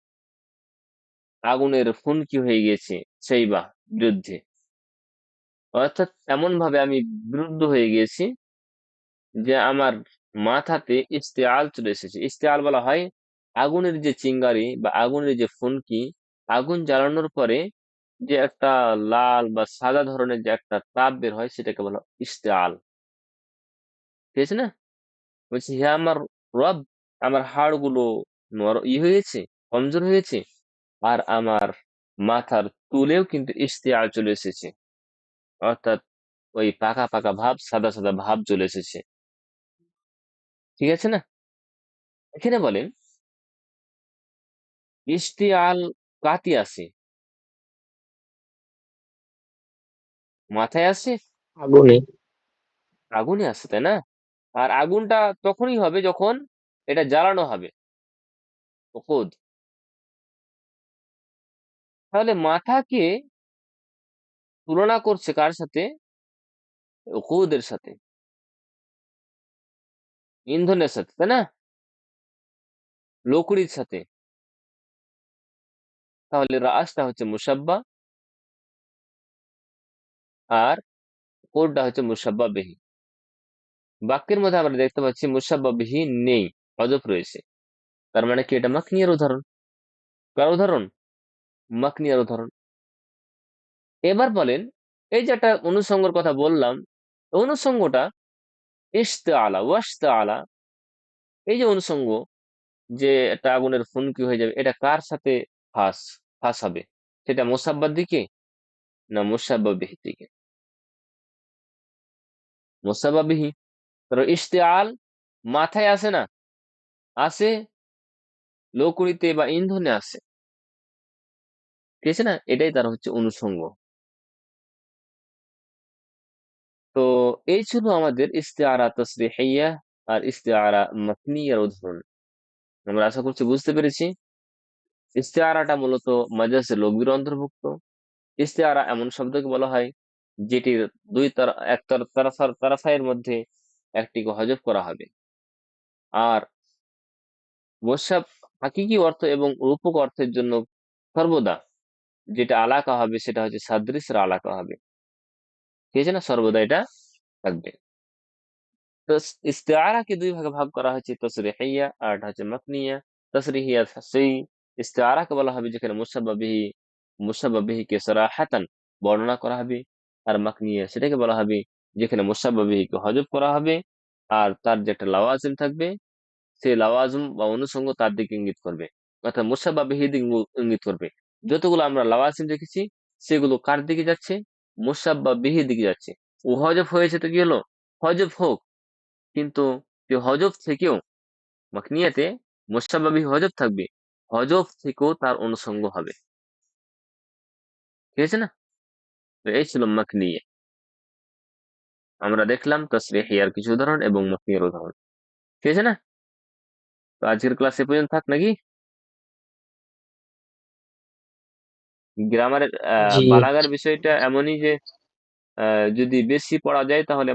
Speaker 1: আগুনের ফুনকি হয়ে গেছে, সেইবা বিরুদ্ধে, অর্থাৎ এমন ভাবে আমি বিরুদ্ধ হয়ে গিয়েছি যে আমার মাথাতে ইশতেআল চলে এসেছে। ইশতেআল বলা হয় আগুনের যে চিঙ্গারি বা আগুনের যে ফুনকি, আগুন জ্বালানোর পরে যে একটা লাল বা সাদা ধরনের যে একটা তাপ বের হয় সেটাকে বলা হয় ইশতেআল। ঠিক আছে না? বলছি, হে আমার রব, আমার হাড়গুলো হয়েছে, কমজোর হয়েছে, আর আমার মাথার চুলেও কিন্তু ইশতেআল চলে এসেছে, অর্থাৎ ওই পাকা পাকা ভাব, সাদা সাদা ভাব চলে এসেছে। ঠিক আছে না? এখানে বলেন ইশতিয়াল কাতি আছে, মাথায় আছে,
Speaker 3: আগুনে।
Speaker 1: আগুনে আছে, তাই না? আর আগুনটা তখনই হবে যখন এটা জ্বালানো হবে, ওকুদ। তাহলে মাথাকে তুলনা করছে কার সাথে? ওকুদের সাথে, ইন্ধনের সাথে, তাই না? লকড়ির সাথে। তাহলে রাসটা হচ্ছে মুসাব্বা, আর কোডটা হচ্ছে মুসাব্বা বিহি। বাক্যের মধ্যে আমরা দেখতে পাচ্ছি মুসাব্বা বিহি নেই, হযফ রয়েছে। তার মানে কি এটা মাকনিয়ার উদাহরণ? কার উদাহরণ? মাকনিয়ার উদাহরণ। এবার বলেন, এই যে একটা অনুষঙ্গের কথা বললাম, অনুষঙ্গটা ইশতেআলা ওয়াশতেআলা, এই যে অনুষঙ্গ, যে একটা আগুনের ফুনকি হয়ে যাবে, এটা কার সাথে ফাঁস ফাঁস হবে? সেটা মুসাব্বার দিকে না মুসাব্বা বিহির দিকে? মুসাব্বা বিহি। কারণ ইশতেআল মাথায় আসে না, আসে লৌকুড়িতে বা ইন্ধনে আসে। ঠিক আছে না? এটাই তার হচ্ছে অনুষঙ্গ। তো এই ছিল আমাদের ইস্তেআরা তাসরিহিয়া আর ইস্তেআরা মাকনিয়ার উদাহরণ। আমরা আশা করছি বুঝতে পেরেছি। ইস্তেআরাটা মূলত মাজাজে লঘুর অন্তর্ভুক্ত। ইস্তেআরা এমন শব্দকে বলা হয় যেটির দুই তারাফায়ের মধ্যে একটিকে হযফ করা হবে। আর মুশাব হাকিকি অর্থ এবং রূপক অর্থের জন্য সর্বদা যেটা আলাকা হবে সেটা হচ্ছে সাদৃশ্যের আলাকা হবে। ঠিক আছে না? সর্বদা এটা থাকবে। তো ইস্তেআরাকে দুই ভাগে ভাগ করা হয়েছে, তাসরিহিয়া আর একটা হচ্ছে মাকনিয়া। তাসরিহিয়া সেই ইস্তেআরাকে বলা হবে যেখানে মুসাব্বাবিহিকে সারাহাতান বর্ণনা করা হবে। আর মাকনিয়া সেটাকে বলা হবে যেখানে মুসাব্বাবিহিকে হযফ করা হবে আর তার যে একটা লাওয়াজিম থাকবে, সেই লাওয়াজিম বা অনুষঙ্গ তার দিকে ইঙ্গিত করবে, অর্থাৎ মুসাব্বাবিহি দিকে ইঙ্গিত করবে। যতগুলো আমরা লাওয়াজিম দেখেছি সেগুলো কার দিকে যাচ্ছে? মুসাব্বাবিহি দিকে যাচ্ছে। ও হযফ হয়েছে তো কি হলো? হযফ হোক, কিন্তু যে হযফ থেকেও মাকনিয়াতে মুসাব্বাবিহি হযফ থাকবে, হযফ থেকেও তার অনুষঙ্গ হবে। ঠিক আছে না? তো এই ছিল মাকনিয়া। আমরা দেখলাম তাসরিহিয়ার কিছু উদাহরণ এবং মাকনিয়ার উদাহরণ। ঠিক আছে না? তো আজকের ক্লাস এ পর্যন্ত থাক নাকি? গ্রামারের
Speaker 3: জি
Speaker 1: বালাগার বিষয়টা এমনই যে যদি বেশি পড়া যায় তাহলে